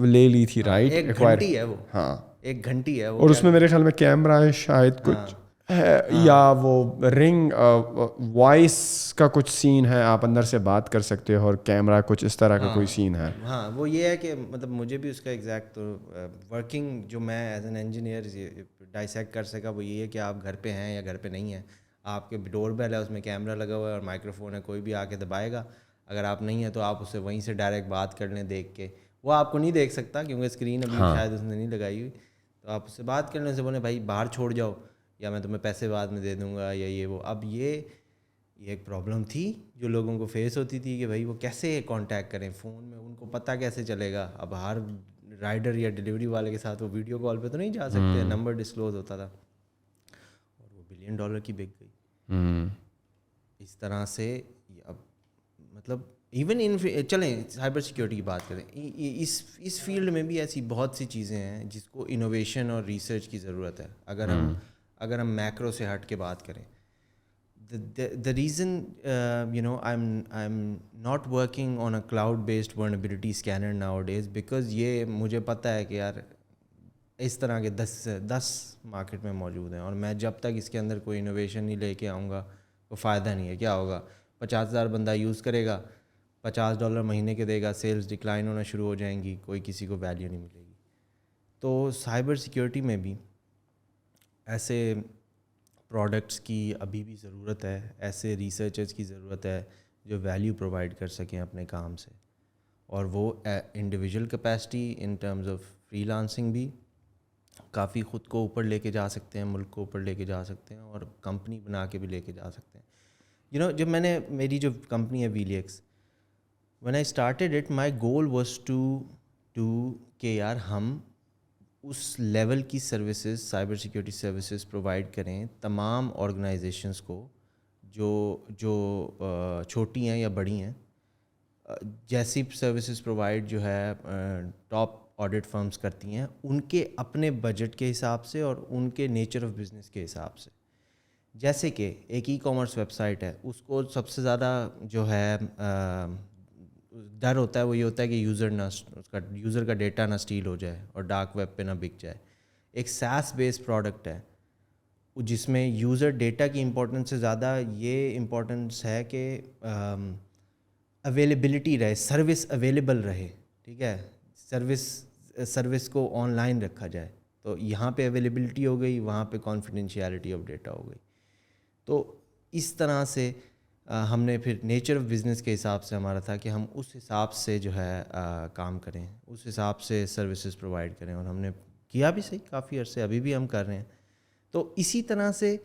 لے لی تھی, رائٹ,
ایک گھنٹی ہے وہ,
ہاں
ایک گھنٹی ہے وہ,
اور اس میں میرے خیال میں کیمرہ ہے شاید کچھ ہے, یا وہ رنگ وائس کا کچھ سین ہے, آپ اندر سے بات کر سکتے ہو, اور کیمرہ کچھ اس طرح کا کوئی سین ہے.
ہاں وہ یہ ہے کہ مطلب مجھے بھی اس کا ایگزیکٹ ورکنگ جو میں ایز این انجینئر ڈائسیکٹ کر سکا وہ یہ ہے کہ آپ گھر پہ ہیں یا گھر پہ نہیں ہیں, آپ کے ڈور بیل ہے, اس میں کیمرہ لگا ہوا ہے اور مائکرو فون ہے, کوئی بھی آ کے دبائے گا. اگر آپ نہیں ہیں تو آپ اس سے وہیں سے ڈائریکٹ بات کر لیں دیکھ کے. وہ آپ کو نہیں دیکھ سکتا کیونکہ اسکرین ابھی شاید اس نے نہیں لگائی ہوئی, تو آپ اس سے بات کرنے سے بولیں بھائی باہر چھوڑ جاؤ, یا میں تمہیں پیسے بعد میں دے دوں گا, یا یہ وہ. اب یہ ایک پرابلم تھی جو لوگوں کو فیس ہوتی تھی کہ بھائی وہ کیسے کانٹیکٹ کریں فون میں, ان کو پتہ کیسے چلے گا. اب ہر رائڈر یا ڈلیوری والے کے ساتھ وہ ویڈیو کال پہ تو نہیں جا سکتے, نمبر ڈسکلوز ہوتا تھا, اور وہ $1 بلین کی بک گئی. اس طرح سے اب مطلب ایون چلیں سائبر سیکیورٹی کی بات کریں, اس فیلڈ میں بھی ایسی بہت سی چیزیں ہیں جس کو انوویشن اور ریسرچ کی ضرورت ہے. اگر ہم میکرو سے ہٹ کے بات کریں, the reason I'm not working on a cloud based vulnerability scanner nowadays because یہ مجھے پتہ ہے کہ یار اس طرح کے 10 مارکیٹ میں موجود ہیں, اور میں جب تک اس کے اندر کوئی انوویشن نہیں لے کے آؤں گا تو فائدہ نہیں ہے. کیا ہوگا, 50,000 بندہ یوز کرے گا, $50 مہینے کے دے گا, سیلز ڈکلائن ہونا شروع ہو جائیں گی, کوئی کسی کو ویلیو نہیں ملے گی. تو سائبر سیکیورٹی میں بھی ایسے پروڈکٹس کی ابھی بھی ضرورت ہے, ایسے ریسرچرز کی ضرورت ہے جو ویلیو پرووائڈ کر سکیں اپنے کام سے, اور وہ individual capacity in terms of free lancing بھی کافی خود کو اوپر لے کے جا سکتے ہیں, ملک کو اوپر لے کے جا سکتے ہیں, اور کمپنی بنا کے بھی لے کے جا سکتے ہیں. جب میں نے میری جو کمپنی ہے ویلیکس, when I started it my goal was to کہ یار ہم اس لیول کی services, cyber security services provide کریں تمام آرگنائزیشنس کو جو چھوٹی ہیں یا بڑی ہیں. جیسی سروسز پرووائڈ جو ہے ٹاپ آڈٹ فرمز کرتی ہیں, ان کے اپنے بجٹ کے حساب سے اور ان کے نیچر آف بزنس کے حساب سے. جیسے کہ ایک ای کامرس ویب سائٹ ہے, اس کو سب سے زیادہ جو ہے ڈر ہوتا ہے وہ یہ ہوتا ہے کہ یوزر کا ڈیٹا نہ اسٹیل ہو جائے اور ڈارک ویب پہ نہ بک جائے. ایک ساس بیسڈ پروڈکٹ ہے جس میں یوزر ڈیٹا کی امپورٹنس سے زیادہ یہ امپورٹنس ہے کہ اویلیبلٹی رہے, سروس اویلیبل رہے. ٹھیک ہے, سروس کو آن لائن رکھا جائے. تو یہاں پہ اویلیبلٹی ہو گئی, وہاں پہ کانفیڈینشیلٹی آف ڈیٹا ہو گئی. تو اس طرح سے ہم نے پھر نیچر آف بزنس کے حساب سے ہمارا تھا کہ ہم اس حساب سے جو ہے کام کریں, اس حساب سے سروسز پرووائڈ کریں, اور ہم نے کیا بھی صحیح کافی عرصے, ابھی بھی ہم کر رہے ہیں. تو اسی طرح سے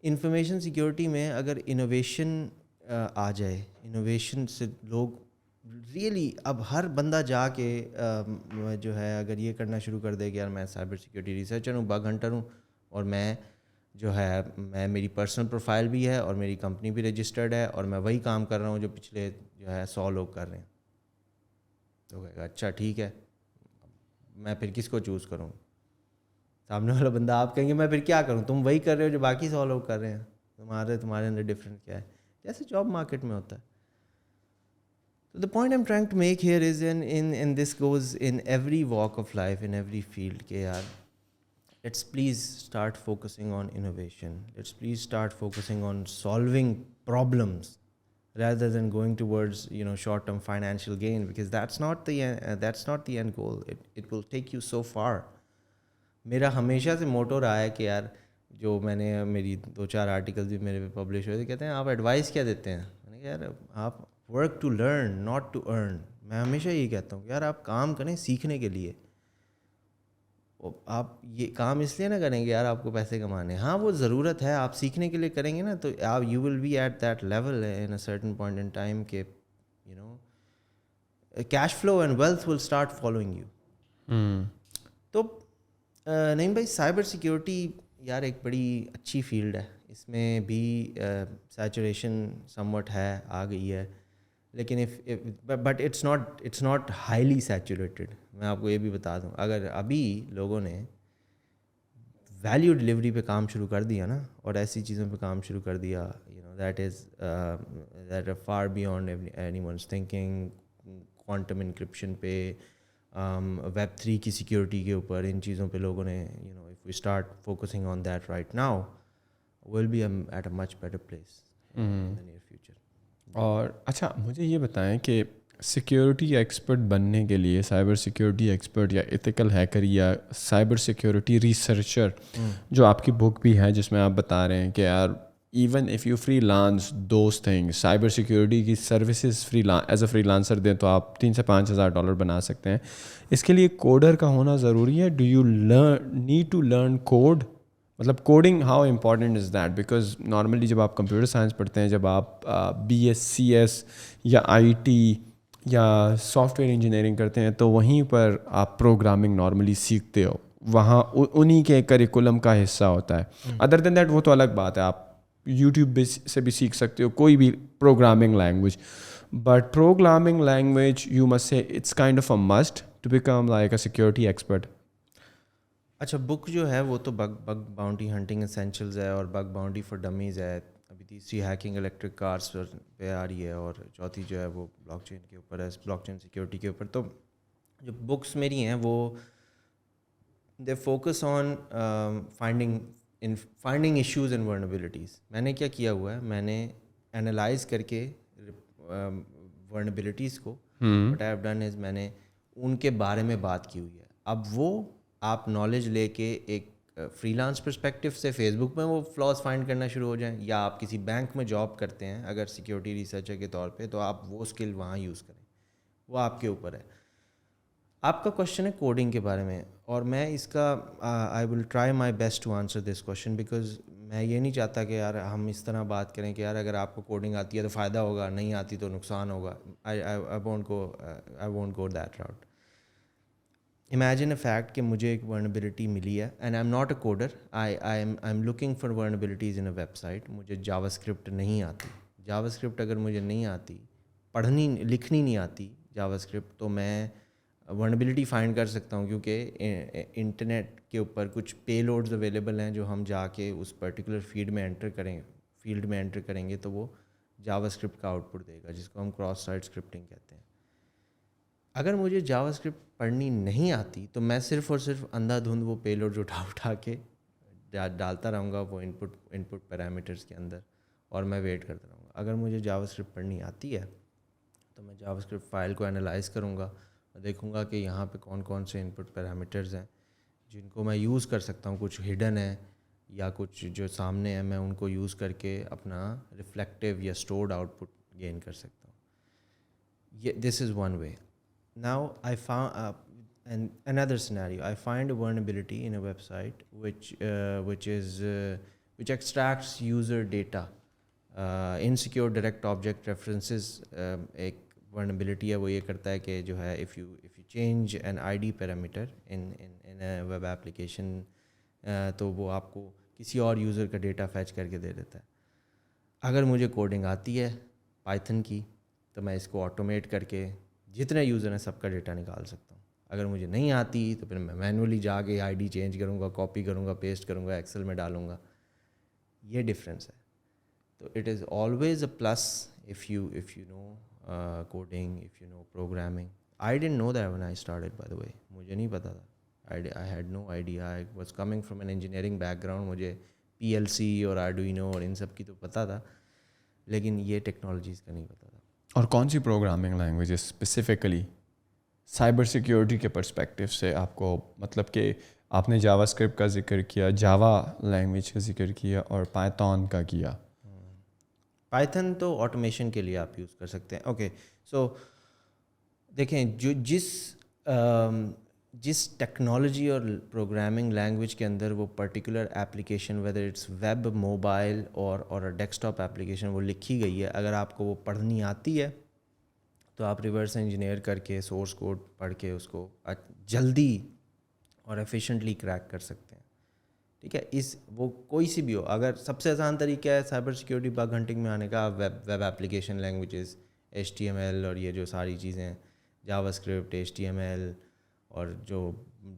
انفارمیشن سیکیورٹی میں اگر انوویشن آ جائے, انوویشن سے لوگ ریئلی اب ہر بندہ جا کے جو ہے اگر یہ کرنا شروع کر دے کہ یار میں سائبر سیکیورٹی ریسرچر ہوں, بگ ہنٹر ہوں, اور میں جو ہے میری پرسنل پروفائل بھی ہے اور میری کمپنی بھی رجسٹرڈ ہے اور میں وہی کام کر رہا ہوں جو پچھلے جو ہے 100 لوگ کر رہے ہیں, تو کہے گا اچھا ٹھیک ہے, میں پھر کس کو چوز کروں؟ سامنے والا بندہ آپ کہیں گے میں پھر کیا کروں, تم وہی کر رہے ہو جو باقی 100 لوگ کر رہے ہیں, تمہارے اندر ڈفرینٹ کیا ہے, جیسے جاب مارکیٹ میں ہوتا ہے. So the point I'm trying to make here is and this goes in every walk of life, in every field, کہ یار let's please start focusing on innovation. Let's please start focusing on solving problems rather than going towards short-term financial gain, because that's not the end goal. It will take you so far. میرا ہمیشہ سے motto رہا ہے کہ یار جو میں نے میری 2-4 آرٹیکلز بھی میرے پہ پبلش ہوئے تھے, کہتے ہیں آپ ایڈوائس کیا دیتے ہیں؟ میں نے کہا یار آپ work to learn not to earn. میں ہمیشہ یہی کہتا ہوں کہ یار آپ کام کریں سیکھنے کے لیے, آپ یہ کام اس لیے نہ کریں گے یار آپ کو پیسے کمانے, ہاں وہ ضرورت ہے, آپ سیکھنے کے لیے کریں گے نا تو آپ you will be at that level in a certain point in time کہ cash flow and wealth will start following you. تو نہیں بھائی, سائبر سیکیورٹی یار ایک بڑی اچھی فیلڈ ہے, اس میں بھی سیچوریشن سم وٹ ہے, آ گئی ہے, لیکن but it's not highly saturated. میں آپ کو یہ بھی بتا دوں, اگر ابھی لوگوں نے ویلیو ڈلیوری پہ کام شروع کر دیا نا, اور ایسی چیزوں پہ کام شروع کر دیا that are far beyond anyone's thinking, quantum encryption پہ, ویب 3 کی سیکیورٹی کے اوپر, ان چیزوں پہ لوگوں نے if we start focusing on that right now will be at a much better place in the near future.
اور اچھا مجھے یہ بتائیں کہ سیکیورٹی ایکسپرٹ بننے کے لیے, سائبر سیکیورٹی ایکسپرٹ یا ایتھیکل ہیکر یا سائبر سیکیورٹی ریسرچر, جو آپ کی بک بھی ہے جس میں آپ بتا رہے ہیں کہ یار even if you freelance those thing, cyber security کی services as a freelancer دیں تو آپ $3,000 سے $5,000 بنا سکتے ہیں. اس کے لیے کوڈر کا ہونا ضروری ہے. Do you need to learn code? مطلب coding how important is that? Because normally جب آپ کمپیوٹر سائنس پڑھتے ہیں, جب آپ BSc یا IT یا سافٹ ویئر انجینئرنگ کرتے ہیں تو وہیں پر آپ پروگرامنگ نارملی سیکھتے ہو, وہاں انہی کے کریکولم کا حصہ ہوتا ہے. ادر دین دیٹ وہ تو الگ بات ہے, آپ یوٹیوب سے بھی سیکھ سکتے ہو کوئی بھی programming language, but programming language you must say it's kind of a must to become like a security expert.
اچھا, بک جو ہے وہ تو بگ باؤنٹی ہنٹنگ اسینشلز ہے, اور بگ باؤنٹی فار ڈمیز ہے. ابھی تیسری ہیکنگ الیکٹرک کارس پہ آ رہی ہے, اور چوتھی جو ہے وہ بلاک چین کے اوپر ہے, بلاک چین سیکیورٹی کے اوپر. تو جو بکس میری ہیں وہ they focus on finding issues and vulnerabilities. میں نے کیا کیا ہوا ہے, میں نے اینالائز کر کے ورنیبلٹیز کو what I have done is میں نے ان کے بارے میں بات کی ہوئی ہے. اب وہ آپ نالج لے کے ایک فری لانس پرسپیکٹو سے فیس بک میں وہ فلاز فائنڈ کرنا شروع ہو جائیں, یا آپ کسی بینک میں جاب کرتے ہیں اگر سیکیورٹی ریسرچر کے طور پہ, تو آپ وہ اسکل وہاں یوز کریں, وہ آپ کے اوپر ہے. آپ کا کوشچن ہے کوڈنگ کے بارے میں, اور میں اس کا I will try my best to answer this question, because میں یہ نہیں چاہتا کہ یار ہم اس طرح بات کریں کہ یار اگر آپ کو کوڈنگ آتی ہے تو فائدہ ہوگا, نہیں آتی تو نقصان ہوگا. I won't go that route. Imagine a fact کہ مجھے ایک ورنیبلٹی ملی ہے, and I am not a coder, I am looking for vulnerabilities in a website. مجھے جاوا اسکرپٹ نہیں آتی. جاوا اسکرپٹ اگر مجھے نہیں آتی, لکھنی نہیں آتی جاوا اسکرپٹ, تو میں ورنیبلٹی فائنڈ کر سکتا ہوں, کیونکہ انٹرنیٹ کے اوپر کچھ پے لوڈز اویلیبل ہیں جو ہم جا کے اس پرٹیکولر فیلڈ میں انٹر کریں گے تو وہ جاوا اسکرپٹ کا آؤٹ پٹ دے گا, جس کو ہم کراس سائٹ اسکرپٹنگ کہتے ہیں. اگر مجھے جاوا اسکرپٹ پڑھنی نہیں آتی تو میں صرف اور صرف اندھا دھند وہ پے لوڈ اٹھا کے ڈالتا رہوں گا وہ انپٹ پیرامیٹرز کے اندر, اور میں ویٹ کرتا رہوں گا. اگر مجھے جاوا اسکرپٹ پڑھنی آتی ہے تو میں جاوا اسکرپٹ فائل کو انالائز کروں گا, دیکھوں گا کہ یہاں پہ کون کون سے انپٹ پیرامیٹرز ہیں جن کو میں یوز کر سکتا ہوں. کچھ ہڈن ہے یا کچھ جو سامنے ہے, میں ان کو یوز کر کے اپنا ریفلیکٹیو یا اسٹورڈ آؤٹ پٹ گین کر سکتا ہوں. This is one way. Now I found and another scenario, I find a vulnerability in a website which extracts user data. Insecure direct object references ایک vulnerability ہے, وہ یہ کرتا ہے کہ جو ہے if you change an ID parameter in a web application تو وہ آپ کو کسی اور یوزر کا ڈیٹا فیچ کر کے دے دیتا ہے. اگر مجھے کوڈنگ آتی ہے پائتھن کی تو میں اس کو آٹومیٹ کر کے جتنے یوزر ہیں سب کا ڈیٹا نکال سکتا ہوں. اگر مجھے نہیں آتی تو پھر میں مینولی جا کے آئی ڈی چینج کروں گا, کاپی کروں گا, پیسٹ کروں گا, ایکسل میں ڈالوں گا. یہ ڈفرینس ہے. تو it is always a plus if you know coding, if you know programming. I didn't know that when I started, by the way. مجھے نہیں پتا تھا. I had no idea. I was coming from an engineering background. مجھے PLC اور Arduino اور ان سب کی تو پتہ تھا, لیکن یہ ٹیکنالوجیز کا نہیں پتہ تھا.
اور کون سی programming language specifically cyber security کے پرسپیکٹو سے آپ کو, مطلب کہ آپ نے جاوا اسکرپٹ کا ذکر کیا, جاوا لینگویج کا ذکر کیا, اور پائتھون کا کیا.
پائتھن تو آٹومیشن کے لیے آپ یوز کر سکتے ہیں. اوکے, سو دیکھیں جو جس ٹیکنالوجی اور پروگرامنگ لینگویج کے اندر وہ particular application, whether it's web, mobile اور ڈیسک ٹاپ ایپلیکیشن وہ لکھی گئی ہے, اگر آپ کو وہ پڑھنی آتی ہے تو آپ ریورس انجینئر کر کے سورس کوڈ پڑھ کے اس کو جلدی اور ایفیشینٹلی کریک کر سکتے ہیں. ٹھیک ہے, وہ کوئی سی بھی ہو. اگر سب سے آسان طریقہ ہے سائبر سیکیورٹی بگ ہنٹنگ میں آنے کا, ویب ایپلیکیشن لینگویجز, HTML اور یہ جو ساری چیزیں ہیں, جاوا اسکرپٹ, HTML اور جو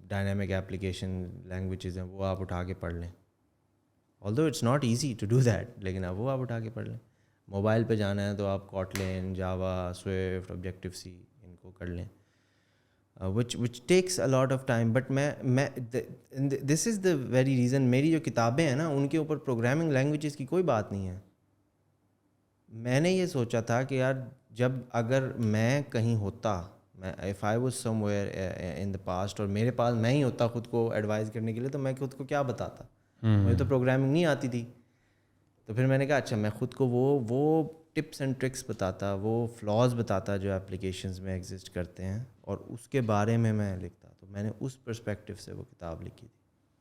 ڈائنامک ایپلیکیشن لینگویجز ہیں وہ آپ اٹھا کے پڑھ لیں. although it's not easy to do that, لیکن اب وہ آپ اٹھا کے پڑھ لیں. موبائل پہ جانا ہے تو آپ کوٹلن, جاوا, سوئفٹ, آبجیکٹیو سی ان کو کر لیں, which takes a lot of time. but میں this is the very reason میری جو کتابیں ہیں نا ان کے اوپر پروگرامنگ لینگویجز کی کوئی بات نہیں ہے. میں نے یہ سوچا تھا کہ یار جب اگر میں کہیں ہوتا, if I was somewhere in the past اور میرے پاس میں ہی ہوتا خود کو ایڈوائز کرنے کے لیے, تو میں خود کو کیا بتاتا. مجھے تو پروگرامنگ نہیں آتی تھی. تو پھر میں نے کہا اچھا میں خود کو وہ ٹپس اینڈ ٹرکس بتاتا, وہ فلاز بتاتا جو ایپلیکیشنز میں ایگزسٹ کرتے ہیں, اور اس کے بارے میں لکھتا. تو میں نے اس پرسپیکٹیو سے وہ کتاب لکھی تھی.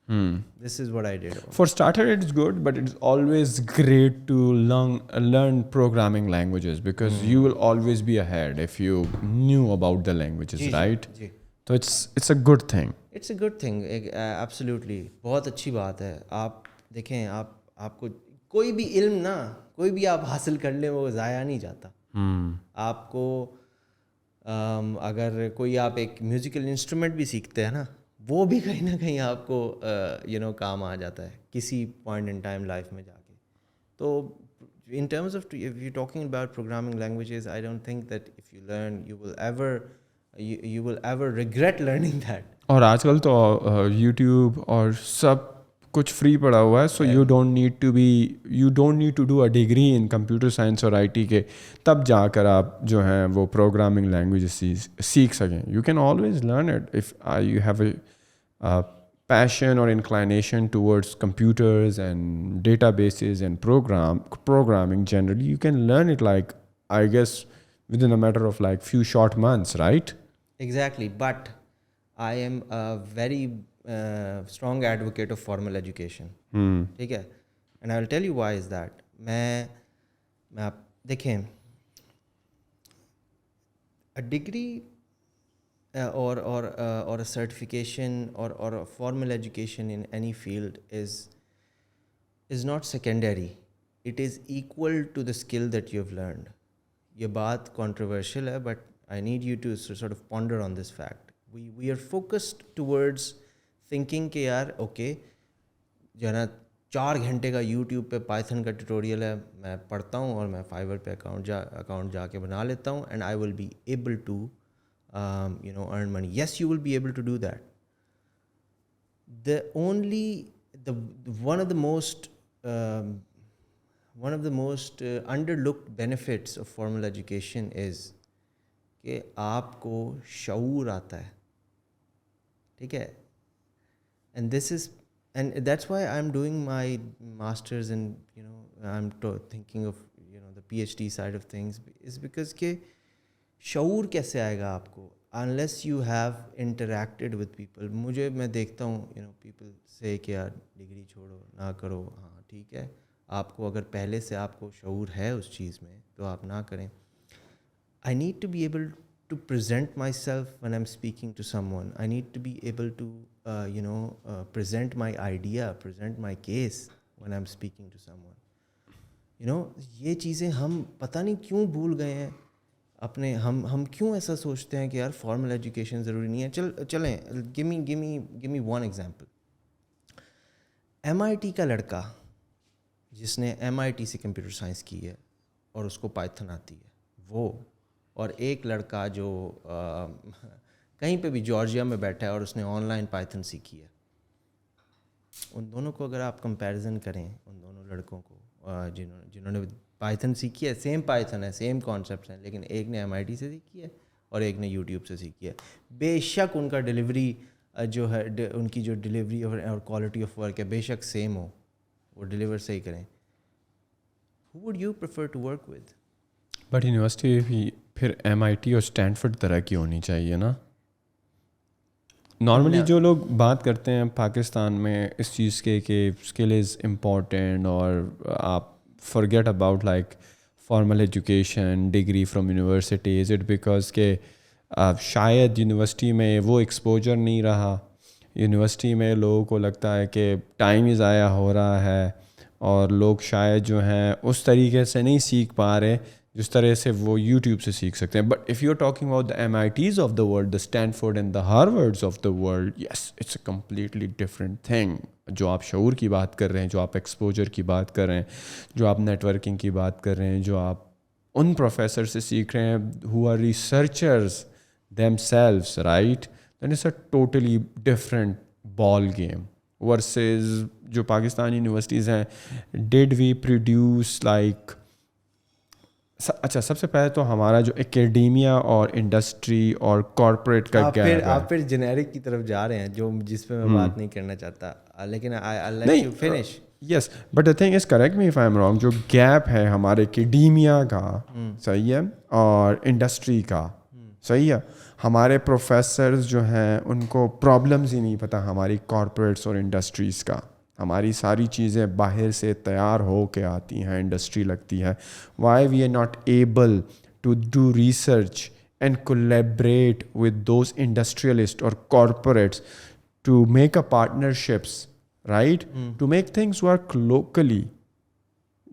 This is what I did.
For starter, it's good, but it's always great to learn programming languages because you will always be ahead if you knew about the languages, right? So it's a good thing.
It's a good thing, absolutely. بہت اچھی بات ہے. آپ دیکھیں, آپ کو کوئی بھی علم نا, کوئی بھی آپ حاصل کر لیں وہ ضائع نہیں جاتا. آپ کو اگر کوئی آپ ایک میوزیکل انسٹرومنٹ بھی سیکھتے ہیں نا, وہ بھی کہیں نہ کہیں آپ کو کام آ جاتا ہے کسی پوائنٹ ان ٹائم لائف میں جا کے. تو in terms of if you're talking about programming languages, I don't think that if you learn you will ever regret learning that.
اور آج کل تو یوٹیوب اور سب کچھ فری پڑا ہوا ہے, so you don't need to do a degree in computer science اور آئی ٹی کے, تب جا کر آپ جو ہیں وہ پروگرامنگ لینگویجز سیکھ سکیں. You can always learn it if you have a passion or inclination towards computers and databases and programming generally. You can learn it, like, I guess, within a matter of like few short months, right?
Exactly, but I am a very strong advocate of formal education. ٹھیک ہے, and I will tell you why is that. میں آپ دیکھیں, a degree or a certification or a formal education in any field is not secondary. It is equal to the skill that you have learned. یہ بات controversial ہے, but I need you to sort of ponder on this fact. We are focused towards thinking کہ یار okay جو ہے نا 4 گھنٹے کا یوٹیوب پہ پائتھن کا ٹیوٹوریل ہے, میں پڑھتا ہوں اور میں فائور پہ اکاؤنٹ جا کے بنا لیتا ہوں, and I will be able to earn money. Yes, you will be able to do that. One of the most underlooked benefits of formal education is کہ آپ کو شعور آتا ہے. ٹھیک ہے, and that's why I'm doing my masters and I'm thinking of the PhD side of things, is because کہ شعور کیسے آئے گا آپ کو. unless you have interacted with people, مجھے میں دیکھتا ہوں people say کہ یار ڈگری چھوڑو نہ کرو. ہاں ٹھیک ہے, آپ کو اگر پہلے سے آپ کو شعور ہے اس چیز میں تو آپ نہ کریں. I need to be able to present myself when I'm speaking to someone. I need to be able to present my idea, present my case when I'm speaking to someone. یہ چیزیں ہم پتہ نہیں کیوں بھول گئے ہیں اپنے. ہم کیوں ایسا سوچتے ہیں کہ یار فارمل ایجوکیشن ضروری نہیں ہے. چلیں give me one example. MIT کا لڑکا جس نے MIT سے کمپیوٹر سائنس کی ہے اور اس کو پائتھن آتی ہے, وہ اور ایک لڑکا جو کہیں پہ بھی جارجیا میں بیٹھا ہے اور اس نے آن لائن پائتھن سیکھی ہے, ان دونوں کو اگر آپ کمپیریزن کریں, ان دونوں لڑکوں کو جنہوں نے پائتھن سیکھی ہے, سیم پائتھن ہے, سیم کانسیپٹس ہیں, لیکن ایک نے MIT سے سیکھی ہے اور ایک نے YouTube سے سیکھی ہے. بے شک ان کا ڈلیوری جو ہے, ان کی جو ڈلیوری اور کوالٹی آف ورک ہے بے شک سیم ہو, وہ ڈلیور صحیح کریں. Who would you prefer to work with?
But university بھی پھر MIT اور اسٹینفرڈ طرح کی ہونی چاہیے نا. نارملی جو لوگ بات کرتے ہیں پاکستان میں اس چیز کے کہ اسکل از امپورٹینٹ اور آپ forget about like formal education degree from university, is it because کہ شاید یونیورسٹی میں وہ ایکسپوجر نہیں رہا, یونیورسٹی میں لوگوں کو لگتا ہے کہ ٹائم ہی ضائع ہو رہا ہے اور لوگ شاید جو ہیں اس طریقے سے نہیں سیکھ پا رہے جس طرح سے وہ یوٹیوب سے سیکھ سکتے ہیں. But if you are talking about the MITs of the world, the Stanford and the Harvards of the world, yes it's a completely different thing. جو آپ شعور کی بات کر رہے ہیں, جو آپ ایکسپوجر کی بات کر رہے ہیں, جو آپ نیٹ ورکنگ کی بات کر رہے ہیں, جو آپ ان پروفیسر سے سیکھ رہے ہیں who are researchers themselves, right, then it's a totally different ball game versus جو پاکستانی یونیورسٹیز ہیں. did we produce like اچھا سب سے پہلے تو ہمارا جو اکیڈیمیا اور انڈسٹری اور کارپوریٹ کا گیپ ہے.
آپ پھر جنیرک کی طرف جا رہے ہیں جس پہ میں بات نہیں کرنا چاہتا, لیکن I'll let you finish.
Yes but the thing is, correct me if I am wrong, جو گیپ ہے ہمارے اکیڈیمیا کا, صحیح ہے, اور انڈسٹری کا, صحیح ہے, ہمارے پروفیسرز جو ہیں ان کو پرابلمز ہی نہیں پتہ ہماری کارپوریٹس اور انڈسٹریز کا. ہماری ساری چیزیں باہر سے تیار ہو کے آتی ہیں, انڈسٹری لگتی ہے. Why we are not able to do research and collaborate with those industrialist اور corporates to make a partnerships, right, to make things work locally.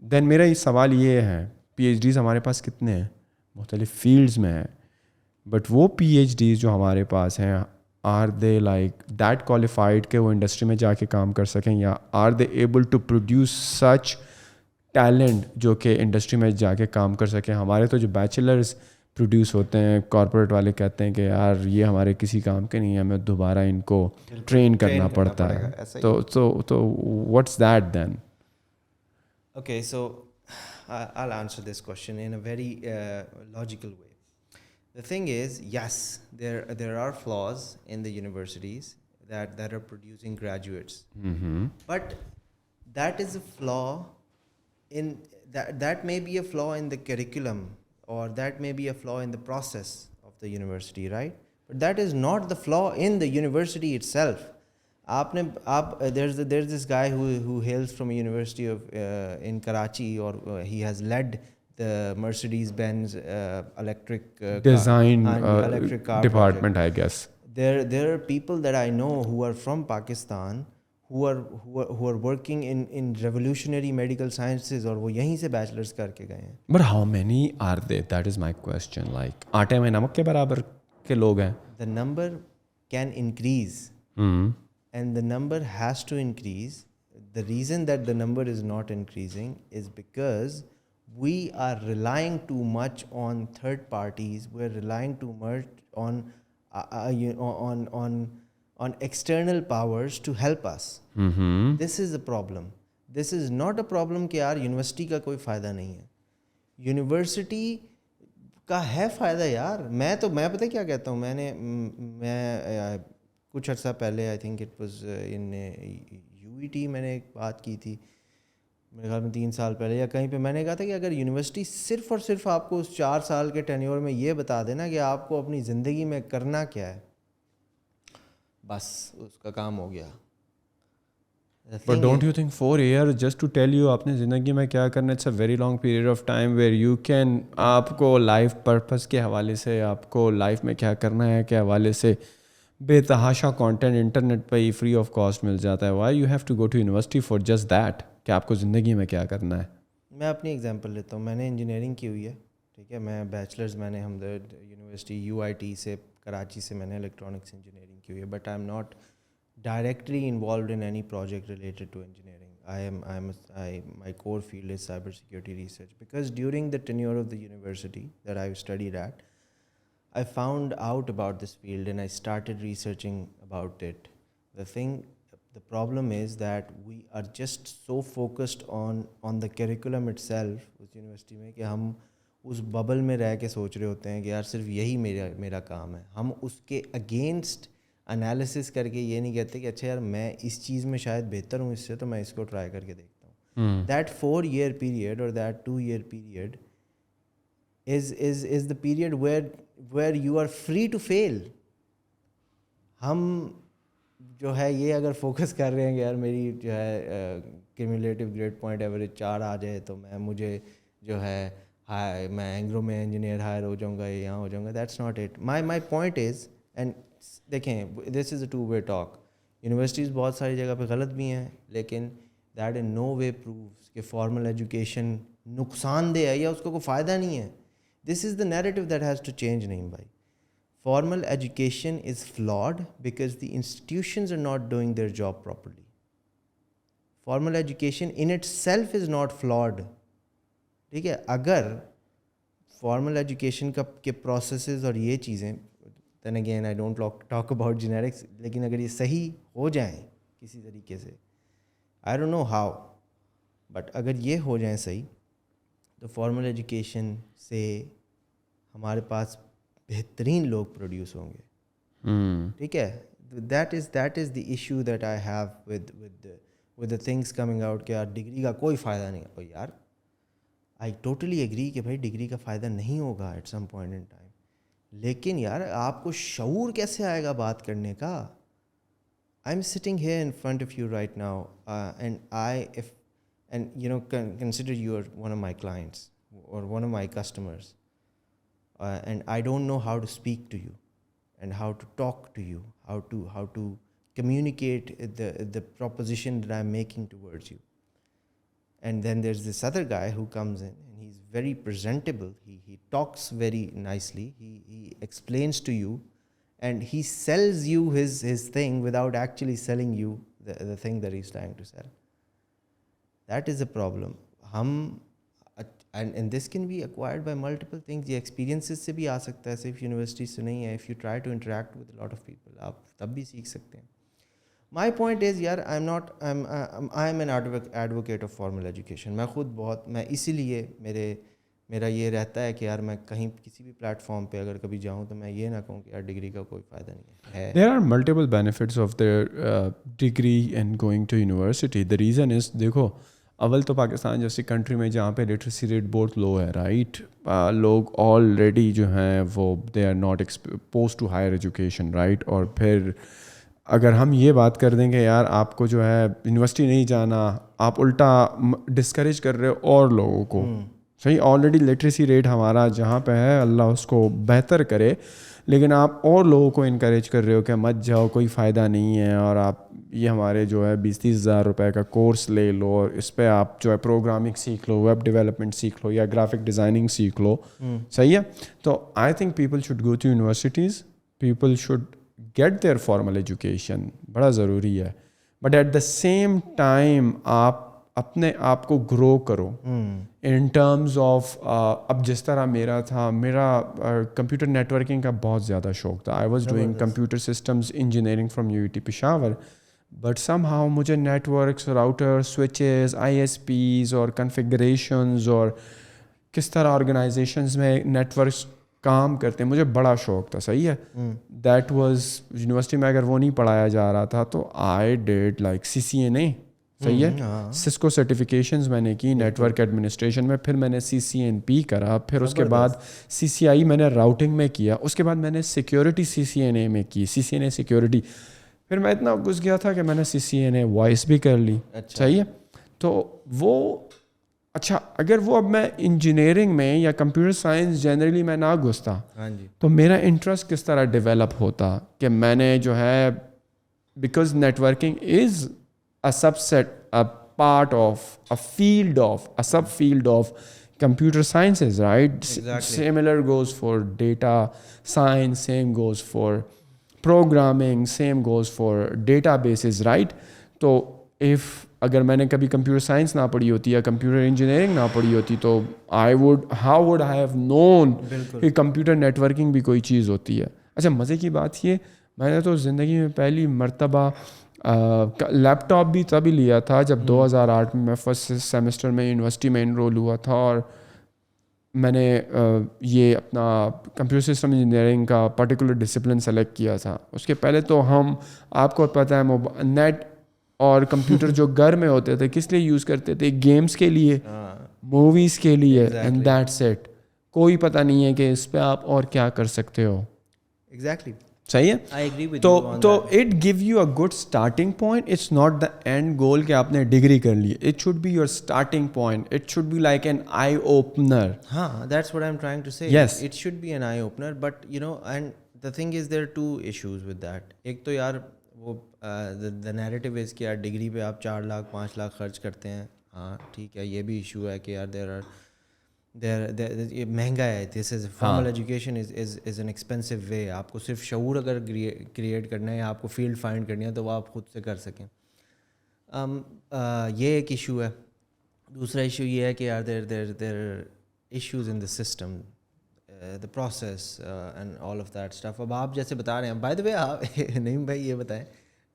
Then میرا یہ سوال یہ ہے, PhDs ہمارے پاس کتنے ہیں, مختلف فیلڈز میں ہیں, بٹ وہ PhDs جو ہمارے پاس ہیں, are they like that qualified کہ وہ انڈسٹری میں جا کے کام کر سکیں, یا are they able to produce such talent جو کہ انڈسٹری میں جا کے کام کر سکیں. ہمارے تو جو بیچلرز پروڈیوس ہوتے ہیں, کارپوریٹ والے کہتے ہیں کہ یار یہ ہمارے کسی کام کے نہیں ہے, ہمیں دوبارہ ان کو ٹرین کرنا پڑتا ہے. تو what's that then?
Okay, so I'll answer this question in a very logical way. The thing is, yes, there are flaws in the universities that are producing graduates.
Mm-hmm.
But that is a flaw in that may be a flaw in the curriculum, or that may be a flaw in the process of the university, right? But that is not the flaw in the university itself. There's this guy who hails from a university of in Karachi, or he has led the Mercedes-Benz electric
design
electric car
department,
project.
I guess.
There are people that I know who are from Pakistan who are working in revolutionary medical sciences, اور وہ یہیں سے bachelors کر کے گئے ہیں.
But how many are they? That is my question. Like آٹے میں نمک کے برابر کے لوگ ہیں.
The number can increase. And the number has to increase. The reason that the number is not increasing is because we are relying too much on third parties. We're relying too much on external powers to help us. This is the problem. This is not a problem کہ یار university کا کوئی فائدہ نہیں ہے. University کا ہے فائدہ یار. میں پتہ کیا کہتا ہوں, میں کچھ عرصہ پہلے, I think it was in UET, میں نے ایک بات کی تھی. میرے خیال میں 3 سال پہلے یا کہیں پہ میں نے کہا تھا کہ اگر یونیورسٹی صرف اور صرف آپ کو اس 4 سال کے ٹینیور میں یہ بتا دینا کہ آپ کو اپنی زندگی میں کرنا کیا ہے, بس اس کا کام ہو گیا.
But don't you think 4 years just to tell you اپنی زندگی میں کیا کرنا, it's a very long period of time where you can, آپ کو لائف پرپس کے حوالے سے, آپ کو لائف میں کیا کرنا ہے کے حوالے سے بے تحاشا کانٹینٹ انٹرنیٹ پہ ہی فری آف کاسٹ مل جاتا ہے. Why you have to go to university for just that کہ آپ کو زندگی میں کیا کرنا ہے.
میں اپنی ایگزامپل لیتا ہوں. میں نے انجینئرنگ کی ہوئی ہے, ٹھیک ہے, میں بیچلرز میں نے ہمدرد یونیورسٹی UIT سے کراچی سے میں نے الیکٹرانکس انجینئرنگ کی ہوئی ہے, but I am not directly involved in any project related to engineering. My core field is cybersecurity research, because during the tenure of the university that I've studied at, I found out about this field and I started researching about it. The problem is that we are just so focused on the curriculum itself اس university میں کہ ہم اس bubble میں رہ کے سوچ رہے ہوتے ہیں کہ یار صرف یہی میرا کام ہے. ہم اس کے اگینسٹ انالیسس کر کے یہ نہیں کہتے کہ اچھا یار میں اس چیز میں شاید بہتر ہوں اس سے, تو میں اس کو ٹرائی کر کے دیکھتا ہوں. That 4-year period or that 2-year period is the period where you are free to fail. ہم جو ہے یہ اگر فوکس کر رہے ہیں کہ یار میری جو ہے کیومولیٹو گریڈ پوائنٹ ایوریج 4 آ جائے تو مجھے جو ہے میں اینگلو میں انجینئر ہائر ہو جاؤں گا, یہاں ہو جاؤں گا. That's not it. My point is, and دیکھیں this is a 2-way talk. Universities بہت ساری جگہ پہ غلط بھی ہیں, لیکن that in no way proves کہ فارمل ایجوکیشن نقصان دہ ہے یا اس کو کوئی فائدہ نہیں ہے. This is the narrative that has to change. نہیں بھائی, formal education is flawed because the institutions are not doing their job properly. Formal education in itself is not flawed, ٹھیک ہے. اگر فارمل ایجوکیشن کے processes اور یہ چیزیں, then again I don't talk about generics, لیکن اگر یہ صحیح ہو جائیں کسی طریقے سے, I don't know how, but اگر یہ ہو جائیں صحیح, تو فارمل ایجوکیشن سے ہمارے پاس بہترین لوگ پروڈیوس ہوں گے, ٹھیک ہے. That is the issue that I have with the things coming out کہ یار ڈگری کا کوئی فائدہ نہیں ہے. یار آئی ٹوٹلی ایگری کہ بھائی ڈگری کا فائدہ نہیں ہوگا at some point in time, لیکن یار آپ کو شعور کیسے آئے گا بات کرنے کا. I am sitting here in front of you right now, and you know consider you are one of my clients اور one of my customers, and I don't know how to speak to you and how to talk to you, how to communicate the proposition that I'm making towards you. And then there's this other guy who comes in and he's very presentable, he talks very nicely, he explains to you and he sells you his thing without actually selling you the thing that he's trying to sell. That is a problem. And this can be acquired by multiple things. یہ experiences سے بھی آ سکتا ہے, صرف university سے نہیں ہے. If you try to interact with a lot of people, آپ تب بھی سیکھ سکتے ہیں. My point is یار I am an advocate of formal education. میں خود میں اسی لیے میرا یہ رہتا ہے کہ یار میں کہیں کسی بھی پلیٹ فارم پہ اگر کبھی جاؤں تو میں یہ نہ کہوں کہ یار ڈگری کا کوئی فائدہ نہیں ہے.
There are multiple benefits of their degree and going to university. The reason is, دیکھو اول تو پاکستان جیسی کنٹری میں جہاں پہ لٹریسی ریٹ بہت لو ہے, رائٹ, لوگ آلریڈی جو ہیں وہ they are not expose to higher education, right. اور پھر اگر ہم یہ بات کر دیں کہ یار آپ کو جو ہے یونیورسٹی نہیں جانا, آپ الٹا ڈسکریج کر رہے ہو اور لوگوں کو. صحیح, آلریڈی لٹریسی ریٹ ہمارا جہاں پہ ہے اللہ اس کو بہتر کرے, لیکن آپ اور لوگوں کو انکریج کر رہے ہو کہ مت جاؤ, کوئی فائدہ نہیں ہے, اور آپ یہ ہمارے جو ہے 20-30 ہزار روپے کا کورس لے لو اور اس پہ آپ جو ہے پروگرامنگ سیکھ لو, ویب ڈیولپمنٹ سیکھ لو یا گرافک ڈیزائننگ سیکھ لو. صحیح ہے. تو I think people should go to universities, people should get their formal education, بڑا ضروری ہے. But at the same time آپ اپنے آپ کو گرو کرو ان ٹرمز آف, اب جس طرح میرا کمپیوٹر نیٹ ورکنگ کا بہت زیادہ شوق تھا. I was doing computer systems engineering from UIT Peshawar, but somehow مجھے networks, router, switches, ISPs اور کنفیگریشنز اور کس طرح آرگنائزیشنز میں نیٹ ورکس کام کرتے ہیں, مجھے بڑا شوق تھا. صحیح ہے. دیٹ واز یونیورسٹی میں اگر وہ نہیں پڑھایا جا رہا تھا تو آئی ڈیڈ لائک CCNA, صحیح ہے. سسکو سرٹیفکیشنز میں نے کی نیٹورک ایڈمنسٹریشن میں, پھر میں نے CCNP کرا, پھر اس کے بعد CCI میں نے راؤٹنگ میں کیا, اس کے بعد میں نے سیکیورٹی CCNA میں کی, CCNA سیکیورٹی. پھر میں اتنا گھس گیا تھا کہ میں نے CCNA وائس بھی کر لی. صحیح ہے. تو وہ اچھا اگر وہ اب میں انجینئرنگ میں یا کمپیوٹر سائنس جنرلی میں نہ گھستا تو میرا انٹرسٹ کس طرح ڈیولپ ہوتا کہ میں نے جو ہے, because networking is a subset, a part of, a field of, a subfield of computer sciences, right? Exactly. Similar goes for data science, same goes for programming, same goes for databases, right? تو اگر میں نے کبھی computer science نہ پڑھی ہوتی یا computer engineering نہ پڑھی ہوتی تو how would I have known کہ کمپیوٹر نیٹورکنگ بھی کوئی چیز ہوتی ہے. اچھا مزے کی بات یہ, میں نے تو زندگی میں پہلی مرتبہ لیپ ٹاپ بھی تبھی لیا تھا جب 2008 میں فرسٹ سیمسٹر میں یونیورسٹی میں انرول ہوا تھا, اور میں نے یہ اپنا کمپیوٹر سسٹم انجینئرنگ کا پرٹیکولر ڈسپلن سلیکٹ کیا تھا. اس کے پہلے تو آپ کو پتہ ہے نیٹ اور کمپیوٹر جو گھر میں ہوتے تھے کس لیے یوز کرتے تھے, گیمز کے لیے, موویز کے لیے, اینڈ دیٹس اٹ. کوئی پتہ نہیں ہے کہ اس پہ آپ اور کیا کر سکتے ہو.
ایگزیکٹلی
صحیح ہے. تو it gave you a good starting point. It's not the end goal کہ آپ نے ڈگری کر لی. It should be your starting point. It should be like an eye opener.
ہاں, that's what I am trying to say. Yes, it should be an eye opener, but you know and the thing is there two issues with that. ایک تو یار وہ the narrative is کہ یار degree پہ آپ 4 لاکھ 5 لاکھ خرچ کرتے ہیں. ہاں ٹھیک ہے, یہ بھی ایشو ہے کہ یار یہ مہنگا ہے. This is formal education is an expensive way. آپ کو صرف شعور اگر کریٹ کرنا ہے یا آپ کو فیلڈ فائنڈ کرنی ہے تو وہ آپ خود سے کر سکیں. یہ ایک ایشو ہے. دوسرا ایشو یہ ہے کہ یار there issues in the system, the process and all of that stuff. اب آپ جیسے بتا رہے ہیں, بائی دا وے آپ نعیم بھائی یہ بتائیں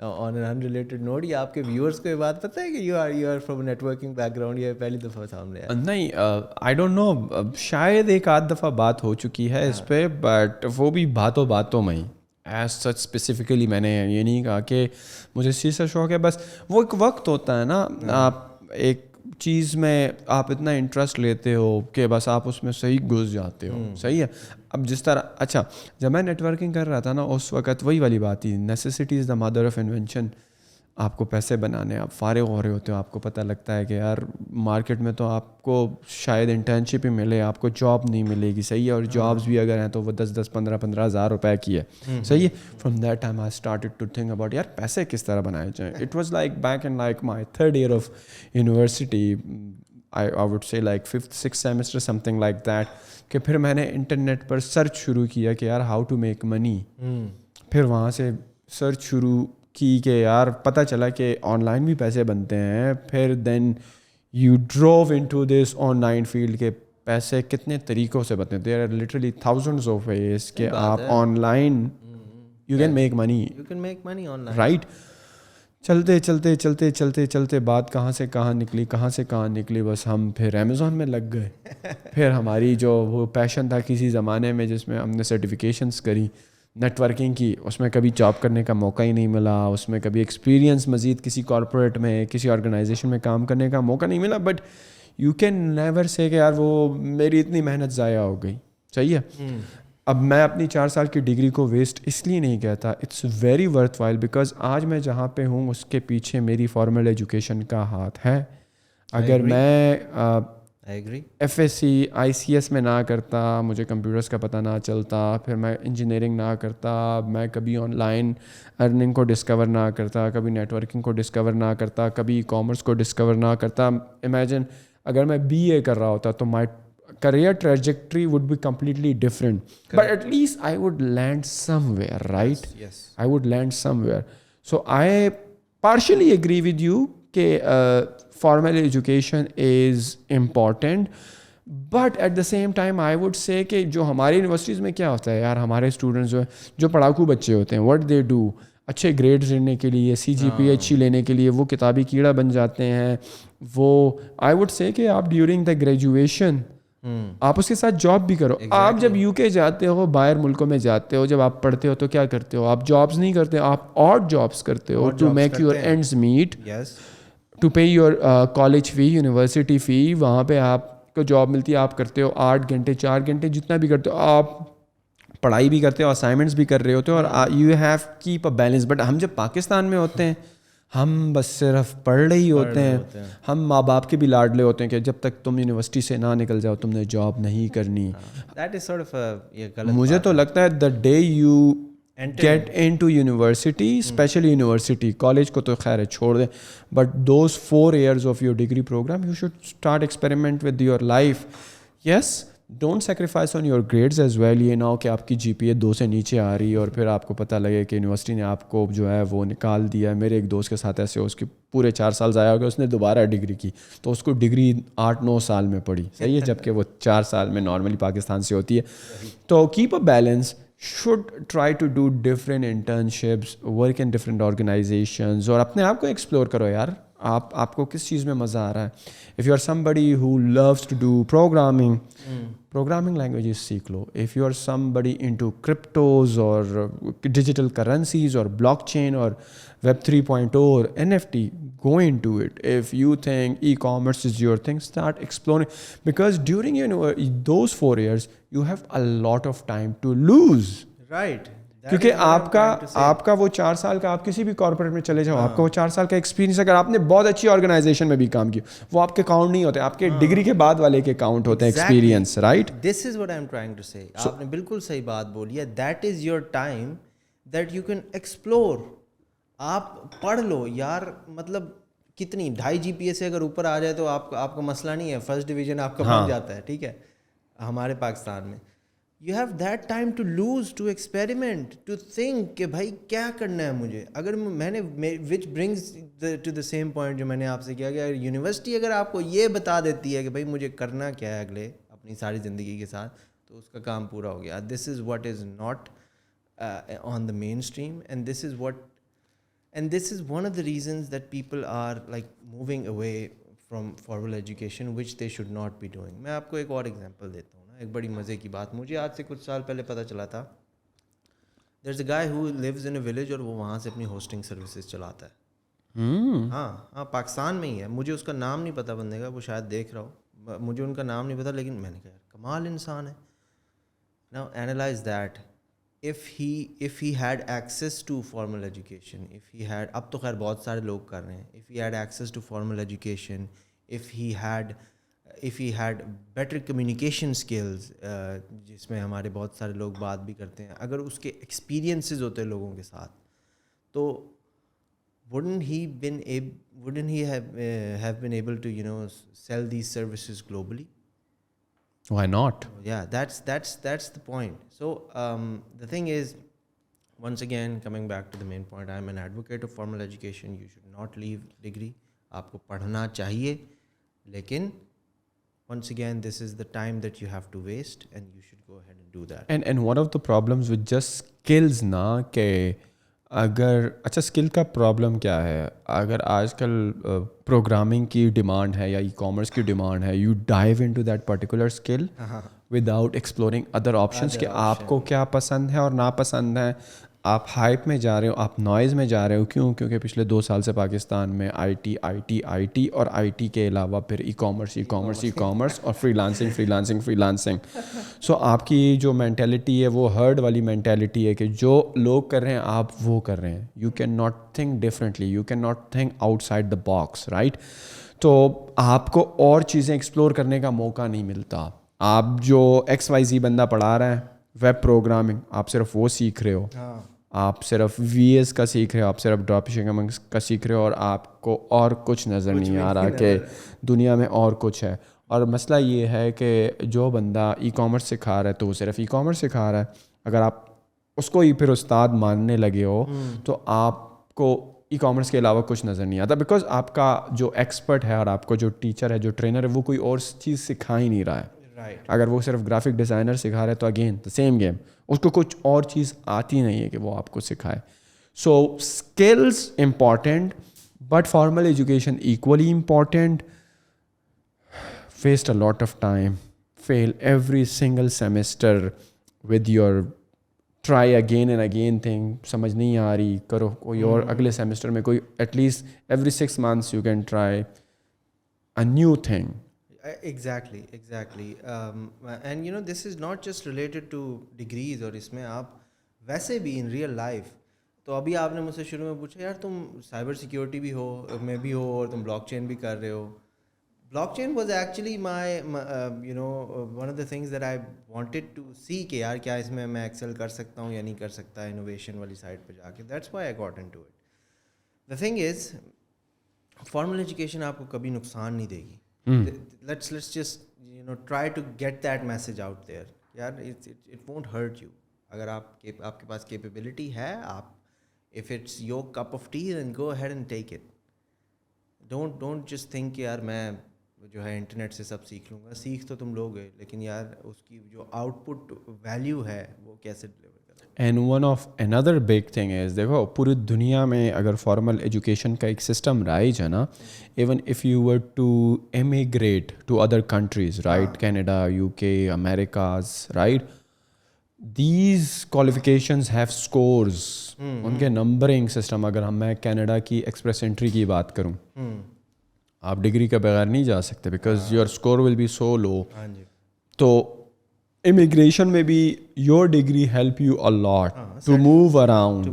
آن این انریلیٹڈ نوٹ, یہ آپ کے ویورس کو یہ بات پتہ ہے کہ you are from networking background, یہ پہلی دفعہ سامنے آیا؟
نہیں, آئی ڈونٹ نو, شاید ایک آدھ دفعہ بات ہو چکی ہے اس پہ, بٹ وہ بھی باتوں میں ہی. ایز سچ اسپیسیفکلی میں نے یہ نہیں کہا کہ مجھے اس چیز سے شوق ہے. بس وہ ایک وقت ہوتا ہے نا, آپ ایک چیز میں آپ اتنا انٹرسٹ لیتے ہو کہ بس آپ اس میں صحیح گھس جاتے ہو. صحیح ہے. اب جس طرح اچھا جب میں نیٹ ورکنگ کر رہا تھا نا, اس وقت وہی والی بات تھی, necessity is the mother of invention. آپ کو پیسے بنانے, آپ فارغ ہو رہے ہوتے ہو, آپ کو پتہ لگتا ہے کہ یار مارکیٹ میں تو آپ کو شاید انٹرنشپ ہی ملے, آپ کو جاب نہیں ملے گی. صحیح ہے. اور جابس بھی اگر ہیں تو وہ 10-15 ہزار روپے کی ہے. صحیح ہے. From that time I started to think about یار پیسے کس طرح بنائے جائیں. It was like back in like my 3rd year of university, I would say like 5th 6th semester something like that, کہ پھر میں نے انٹرنیٹ پر سرچ شروع کیا کہ یار ہاؤ ٹو میک منی. پھر وہاں سے سرچ شروع کی کہ یار پتہ چلا کہ آن لائن بھی پیسے بنتے ہیں. پھر then you drove into this online field کے پیسے کتنے طریقوں سے بنتے ہیں. There are literally thousands of ways کہ آپ online you can make money
online,
right. چلتے بات کہاں سے کہاں نکلی, بس ہم پھر امیزون میں لگ گئے. پھر ہماری جو وہ پیشن تھا کسی زمانے میں جس میں ہم نے سرٹیفکیشنس کری نیٹ ورکنگ کی, اس میں کبھی جاب کرنے کا موقع ہی نہیں ملا, اس میں کبھی ایکسپیرینس مزید کسی کارپوریٹ میں کسی آرگنائزیشن میں کام کرنے کا موقع نہیں ملا. بٹ یو کین نیور سے کہ یار وہ میری اتنی محنت ضائع ہو گئی. صحیح ہے. اب میں اپنی 4 سال کی ڈگری کو ویسٹ اس لیے نہیں کہتا, it's very worthwhile, because آج میں جہاں پہ ہوں اس کے پیچھے میری فارمل ایجوکیشن کا ہاتھ ہے. اگر میں FSC ICS میں نہ کرتا, مجھے کمپیوٹرز کا پتہ نہ چلتا, پھر میں انجینئرنگ نہ کرتا, میں کبھی آن لائن ارننگ کو ڈسکور نہ کرتا, کبھی نیٹ ورکنگ کو ڈسکور نہ کرتا, کبھی ای کامرس کو ڈسکور نہ کرتا. امیجن اگر میں BA کر رہا ہوتا تو مائی career trajectory would be completely different. Correct. But at least I would land somewhere, right?
Yes.
I would land somewhere. So I partially agree with you that formal education is important. But at the same time I would say کہ جو ہماری universities میں کیا ہوتا ہے یار, ہمارے students جو پڑھاکو بچے ہوتے ہیں, what they do, اچھے گریڈز لینے کے لیے, CGPA اچھی لینے کے لیے وہ کتابی کیڑا بن جاتے ہیں. وہ I would say کہ آپ ڈیورنگ دا گریجویشن آپ اس کے ساتھ جاب بھی کرو. آپ جب UK جاتے ہو, باہر ملکوں میں جاتے ہو, جب آپ پڑھتے ہو تو کیا کرتے ہو, آپ جابس نہیں کرتے, آپ اور جابس کرتے ہو to make your ends meet, to pay your college fee, university fee. وہاں پہ آپ کو جاب ملتی ہے, آپ کرتے ہو 8 گھنٹے 4 گھنٹے جتنا بھی کرتے ہو, آپ پڑھائی بھی کرتے ہو, اسائنمنٹس بھی کر رہے ہوتے ہو, اور you have keep a balance. But ہم جب پاکستان میں ہوتے ہیں ہم بس صرف پڑھ رہے ہی ہوتے ہیں. ہم ماں باپ کے بھی لاڈلے ہوتے ہیں کہ جب تک تم یونیورسٹی سے نہ نکل جاؤ تم نے جاب نہیں کرنی. مجھے تو لگتا ہے the day you get into university, especially university, college کو تو خیر ہے چھوڑ دیں, but those 4 years of your degree program you should start experiment with your life. Yes, don't sacrifice on your grades as well. یہ نہ ہو کہ آپ کی جی پی اے 2 سے نیچے آ رہی ہے اور پھر آپ کو پتہ لگے کہ یونیورسٹی نے آپ کو جو ہے وہ نکال دیا. میرے ایک دوست کے ساتھ ایسے ہو, اس کے پورے 4 سال ضائع ہو گئے, اس نے دوبارہ ڈگری کی تو اس کو ڈگری 8-9 سال میں پڑھی, صحیح ہے, جبکہ وہ 4 سال میں نارملی پاکستان سے ہوتی ہے. تو keep a balance, should try to do different internships, work in different organizations, اور اپنے آپ کو ایکسپلور کرو یار. آپ کو کس چیز میں مزہ آ رہا ہے. if you are somebody who loves to do programming languages سیکھ لو. if you are somebody into cryptos or digital currencies or blockchain or web 3.0 or NFT, go into it. if you think e-commerce is your thing, start exploring, because during those 4 years you have a lot of time to lose.
Right.
کیونکہ آپ کا وہ 4 سال کا, آپ کسی بھی corporate میں چلے جاؤ, آپ کا وہ 4 سال کا ایکسپیرینس, اگر آپ نے بہت اچھی آرگنائزیشن میں بھی کام کیا, وہ آپ کے کاؤنٹ نہیں ہوتے, آپ کے ڈگری کے بعد والے کے کاؤنٹ ہوتے ہیں experience. Right,
this is what I am trying to say. آپ نے بالکل صحیح بات بولی ہے. That is your time that you can explore. آپ پڑھ لو یار, مطلب کتنی 2.5 GPA سے اگر اوپر آ جائے تو آپ کا مسئلہ نہیں ہے, فرسٹ ڈویژن آپ کا بن جاتا ہے. ٹھیک ہے, ہمارے پاکستان میں you have that time to lose, to experiment, to think کہ بھائی کیا کرنا ہے مجھے. اگر میں نے which brings to the same point جو میں نے آپ سے کیا کہ یونیورسٹی اگر آپ کو یہ بتا دیتی ہے کہ بھائی مجھے کرنا کیا ہے اگلے اپنی ساری زندگی کے ساتھ, تو اس کا کام پورا ہو گیا. this is what is not on the mainstream, and this is one of the reasons that people are like moving away from formal education, which they should not be doing. میں آپ کو ایک اور ایگزامپل دیتا ہوں. ایک بڑی مزے کی بات مجھے آج سے کچھ سال پہلے پتہ چلا تھا. دیر is a guy who leaves in a village, اور وہ وہاں سے اپنی ہوسٹنگ سروسز چلاتا ہے. ہاں پاکستان میں ہی ہے. مجھے اس کا نام نہیں پتہ بندے کا, وہ شاید دیکھ رہا ہو, مجھے ان کا نام نہیں پتہ, لیکن میں نے کہا کمال انسان ہے. Now analyse that, if he had access to formal education, if he had, اب تو خیر بہت سارے لوگ کر رہے ہیں, if he had access to formal education, if he had better communication skills, جس میں ہمارے بہت سارے لوگ بات بھی کرتے ہیں, اگر اس کے ایکسپیرینسز ہوتے لوگوں کے ساتھ, تو wouldn't he have been able to sell these services globally?
Why not?
Yeah, that's the point. So the thing is, once again coming back to the main point, I'm an advocate of formal education. You should not leave degree. آپ کو پڑھنا چاہیے, لیکن once again this is the time that you have to waste, and you should go ahead and do that.
And one of the problems with just skills نا, کہ اگر اچھا skill کا پرابلم کیا ہے, اگر آج کل پروگرامنگ کی ڈیمانڈ ہے یا ای کامرس کی ڈیمانڈ ہے, you dive into that particular skill without exploring other options کہ آپ کو کیا پسند ہے اور ناپسند ہے. آپ ہائپ میں جا رہے ہو, آپ نوائز میں جا رہے ہو. کیوں؟ کیونکہ پچھلے 2 سال سے پاکستان میں آئی ٹی اور آئی ٹی کے علاوہ پھر ای کامرس اور فری لانسنگ. سو آپ کی جو مینٹیلٹی ہے وہ ہرڈ والی مینٹیلٹی ہے کہ جو لوگ کر رہے ہیں آپ وہ کر رہے ہیں. You can not think differently, you can not think out side the box, right. تو آپ کو اور چیزیں ایکسپلور کرنے کا موقع نہیں ملتا. آپ جو XYZ بندہ پڑھا رہا ہے ویب پروگرامنگ, آپ صرف وہ سیکھ رہے ہو, آپ صرف VS کا سیکھ رہے ہو, آپ صرف ڈراپ شپنگ کا سیکھ رہے ہو, اور آپ کو اور کچھ نظر نہیں آ رہا کہ دنیا میں اور کچھ ہے. اور مسئلہ یہ ہے کہ جو بندہ ای کامرس سکھا رہا ہے تو وہ صرف ای کامرس سکھا رہا ہے. اگر آپ اس کو ہی پھر استاد ماننے لگے ہو تو آپ کو ای کامرس کے علاوہ کچھ نظر نہیں آتا, بیکاز آپ کا جو ایکسپرٹ ہے اور آپ کو جو ٹیچر ہے, جو ٹرینر ہے, وہ کوئی اور چیز سکھا ہی نہیں رہا ہے. اگر وہ صرف گرافک ڈیزائنر سکھا رہا ہے تو اگین دا سیم گیم, اس کو کچھ اور چیز آتی نہیں ہے کہ وہ آپ کو سکھائے. So skills important, but formal education equally important. Waste a lot of time, fail every single semester with your try again and again thing سمجھ نہیں آ رہی کرو کوئی اور اگلے سیمسٹر میں کوئی at least every 6 months you can try a new thing.
Exactly. And this is not just related to degrees, اور اس میں آپ ویسے بھی ان ریئل لائف. تو ابھی آپ نے مجھ سے شروع میں پوچھا یار تم سائبر سیکیورٹی بھی ہو میں بھی ہو اور تم بلاک چین بھی کر رہے ہو. Blockchain was actually my one of the things that I wanted to see کہ یار کیا اس میں ایکسل کر سکتا ہوں یا نہیں کر سکتا انوویشن والی سائڈ پہ جا کے. That's why I got into it. The thing is formal education آپ کو کبھی نقصان نہیں دے گی. Let's just try to get that message out there. یار it won't hurt you. اگر آپ کے پاس کیپیبلٹی ہے آپ if it's your cup of tea then go ahead and take it. Don't just think کہ یار میں جو ہے انٹرنیٹ سے سب سیکھ لوں گا. سیکھ تو تم لوگ ہیں لیکن یار اس کی جو آؤٹ پٹ ویلیو ہے وہ کیسے ڈلیور کریں.
And one of another big thing is دیکھو پوری دنیا میں اگر فارمل ایجوکیشن کا ایک سسٹم رائج ہے نا, even if you were to emigrate to other countries right, Canada U K Americas right, these qualifications have scores. ان کے نمبرنگ سسٹم اگر میں کینیڈا کی ایکسپریس انٹری کی بات کروں آپ ڈگری کے بغیر نہیں جا سکتے because your score will be so low. تو immigration میں بھی your degree help you a lot to move around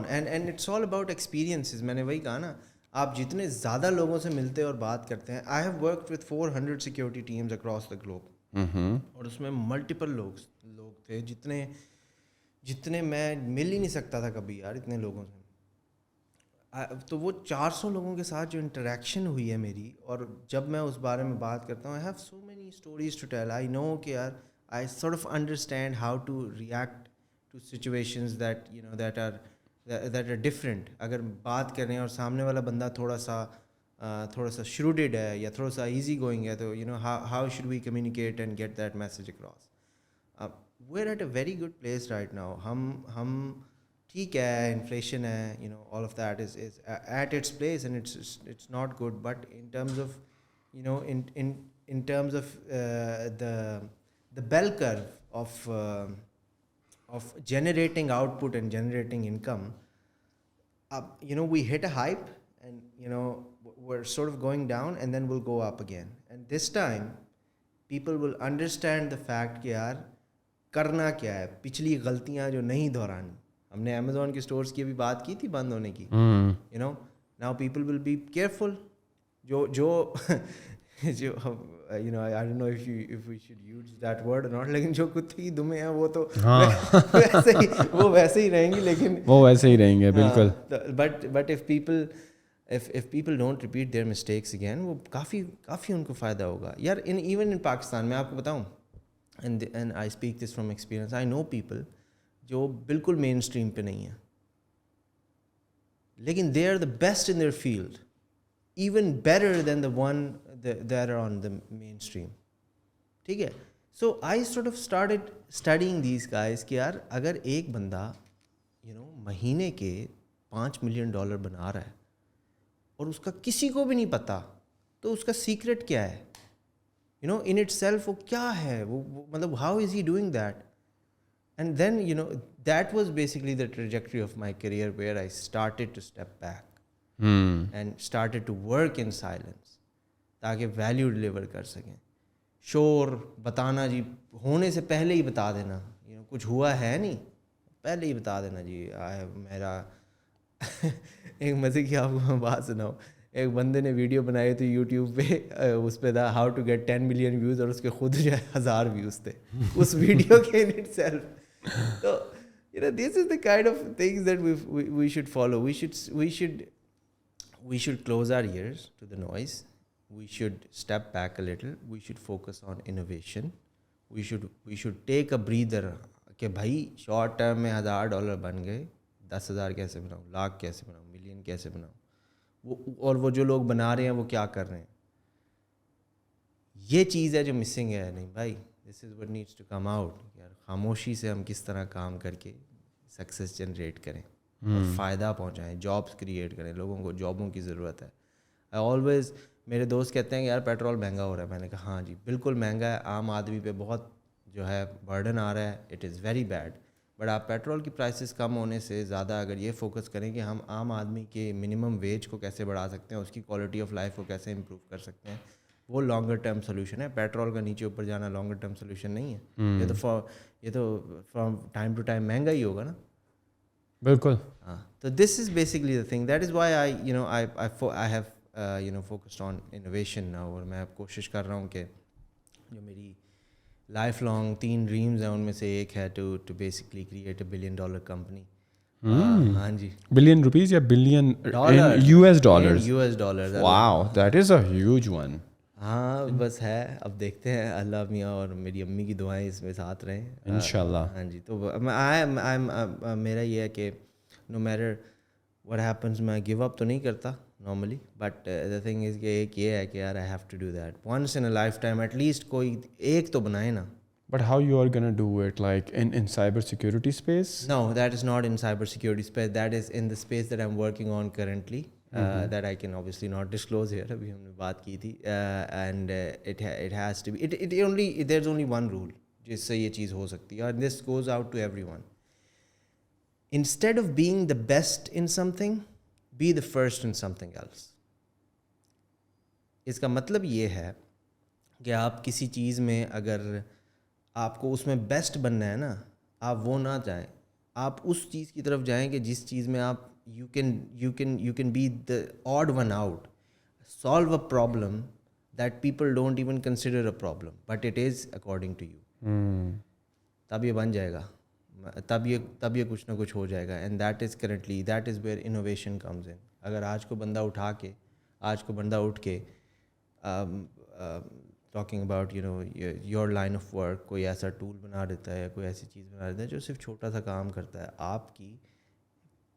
and it's all about experiences. میں نے وہی کہا نا, آپ جتنے زیادہ لوگوں سے ملتے اور بات کرتے ہیں. I have worked with 400 security teams across the globe اور اس میں ملٹیپل لوگ تھے جتنے میں مل ہی نہیں سکتا تھا کبھی یار اتنے لوگوں سے. تو وہ 400 لوگوں کے ساتھ جو انٹریکشن ہوئی ہے میری, اور جب میں اس بارے میں بات کرتا ہوں I have so many stories to tell. I know کہ یار I sort of understand how to react to situations that are different. اگر بات کر رہے ہیں اور سامنے والا بندہ تھوڑا سا shrewd ہے یا تھوڑا سا ایزی گوئنگ ہے تو how should we communicate and get that message across. We're at a very good place right now. ہم ٹھیک ہے, انفلیشن ہے, all of that is at its place and it's not good, but in terms of in terms of the bell curve of generating output and generating income, we hit a hype and we're sort of going down and then we'll go up again. And this time people will understand the fact کہ یار کرنا کیا ہے, پچھلی غلطیاں جو نہیں دہرانی. ہم نے امیزون کے اسٹورس کی بھی بات کی تھی بند ہونے کی. now people will be careful. جو I don't know if we should use that word or not, لیکن جو کتے کی دمیں ہیں وہ تو ویسے ہی رہیں گی, لیکن
وہ ویسے ہی رہیں گے بالکل.
but if people don't repeat their mistakes again, وہ کافی ان کو فائدہ ہوگا یار. even in پاکستان میں آپ کو بتاؤں, and I speak this from experience, I know people جو بالکل مین اسٹریم پہ نہیں ہیں لیکن they are the best in their field, even better than the one that are on the mainstream. ٹھیک ہے. So I sort of started studying these guys کہ یار اگر ایک بندہ مہینے کے $5 million بنا رہا ہے اور اس کا کسی کو بھی نہیں پتا, تو اس کا سیکرٹ کیا ہے in itself, وہ کیا ہے, وہ مطلب how is he doing that. And then that was basically the trajectory of my career where I started to step back and started to work in silence تاکہ ویلیو ڈلیور کر سکیں. شور بتانا جی ہونے سے پہلے ہی بتا دینا, کچھ ہوا ہے نہیں پہلے ہی بتا دینا جی. میرا ایک مزے کی آپ کو میں بات سناؤں, ایک بندے نے ویڈیو بنائی تھی یوٹیوب پہ, اس پہ تھا how to get 10 million views, اور اس کے خود جو ہے 1000 ویوز تھے اس ویڈیو کے in it self. So this is the kind of things that we should follow. We should close our ears to the noise. We should step back a little. We should focus on innovation. We should take a breather کہ بھائی short term میں $1000 بن گئے, 10,000 کیسے بناؤں, لاکھ کیسے بناؤں, million کیسے بناؤں, اور وہ جو لوگ بنا رہے ہیں وہ کیا کر رہے ہیں. یہ چیز ہے جو مسنگ ہے. نہیں بھائی, this is what needs to come out. یار خاموشی سے ہم کس طرح کام کر کے سکسیس جنریٹ کریں اور فائدہ پہنچائیں, جابس کریٹ کریں. لوگوں کو جابوں کی ضرورت ہے. آلویز میرے دوست کہتے ہیں کہ یار پیٹرول مہنگا ہو رہا ہے. میں نے کہا ہاں جی بالکل مہنگا ہے, عام آدمی پہ بہت جو ہے برڈن آ رہا ہے. It is very bad, but آپ پیٹرول کی پرائسز کم ہونے سے زیادہ اگر یہ فوکس کریں کہ ہم عام آدمی کے منیمم ویج کو کیسے بڑھا سکتے ہیں, اس کی کوالٹی آف لائف کو کیسے امپروو کر سکتے ہیں, وہ لانگر ٹرم سولوشن ہے. پیٹرول کا نیچے اوپر جانا لانگر ٹرم سولوشن نہیں ہے. یہ تو فرام ٹائم ٹو ٹائم مہنگا ہی ہوگا نا.
بالکل.
ہاں, تو this is basically the thing. That is why I have focused on innovation. اور میں اب کوشش کر رہا ہوں کہ جو میری لائف لانگ 3 ڈریمز ہیں ان میں سے ایک ہے to basically create $1 billion company. ہاں جی,
بلین روپیز یا billion US dollars. Wow, that is a huge one.
ہاں بس ہے, اب دیکھتے ہیں, اللہ میاں اور میری امی کی دعائیں اس میں ساتھ رہیں
انشاءاللہ.
ہاں جی, تو میرا یہ ہے کہ نو میٹر وٹ ہیپنس میں گیو اپ تو نہیں کرتا normally, but the thing is کہ ایک یہ ہے کہ یار I have to do that once in a lifetime, at least کوئی ایک تو بنائے نا.
But how you are gonna do it, like in cyber security space?
No, that is not in cyber security space. That is in the space that I'm working on currently. That I can obviously not disclose here. Abhi humne baat ki thi, and it has to be. It only there's only one rule jisse ye cheez ho sakti hai, and this goes out to everyone. Instead of being the best in something, be the first in something else. اس کا مطلب یہ ہے کہ آپ کسی چیز میں اگر آپ کو اس میں بیسٹ بننا ہے نا, آپ وہ نہ جائیں, آپ اس چیز کی طرف جائیں کہ جس چیز میں آپ you can be the odd one out, solve a problem that people don't even consider a problem but it is according to you. تب یہ بن جائے گا, تب یہ کچھ نہ کچھ ہو جائے گا. And that is where innovation comes in. اگر آج کو بندہ اٹھ کے talking about your line of work, کوئی ایسا ٹول بنا دیتا ہے, کوئی ایسی چیز بنا دیتا ہے جو صرف چھوٹا سا کام کرتا ہے, آپ کی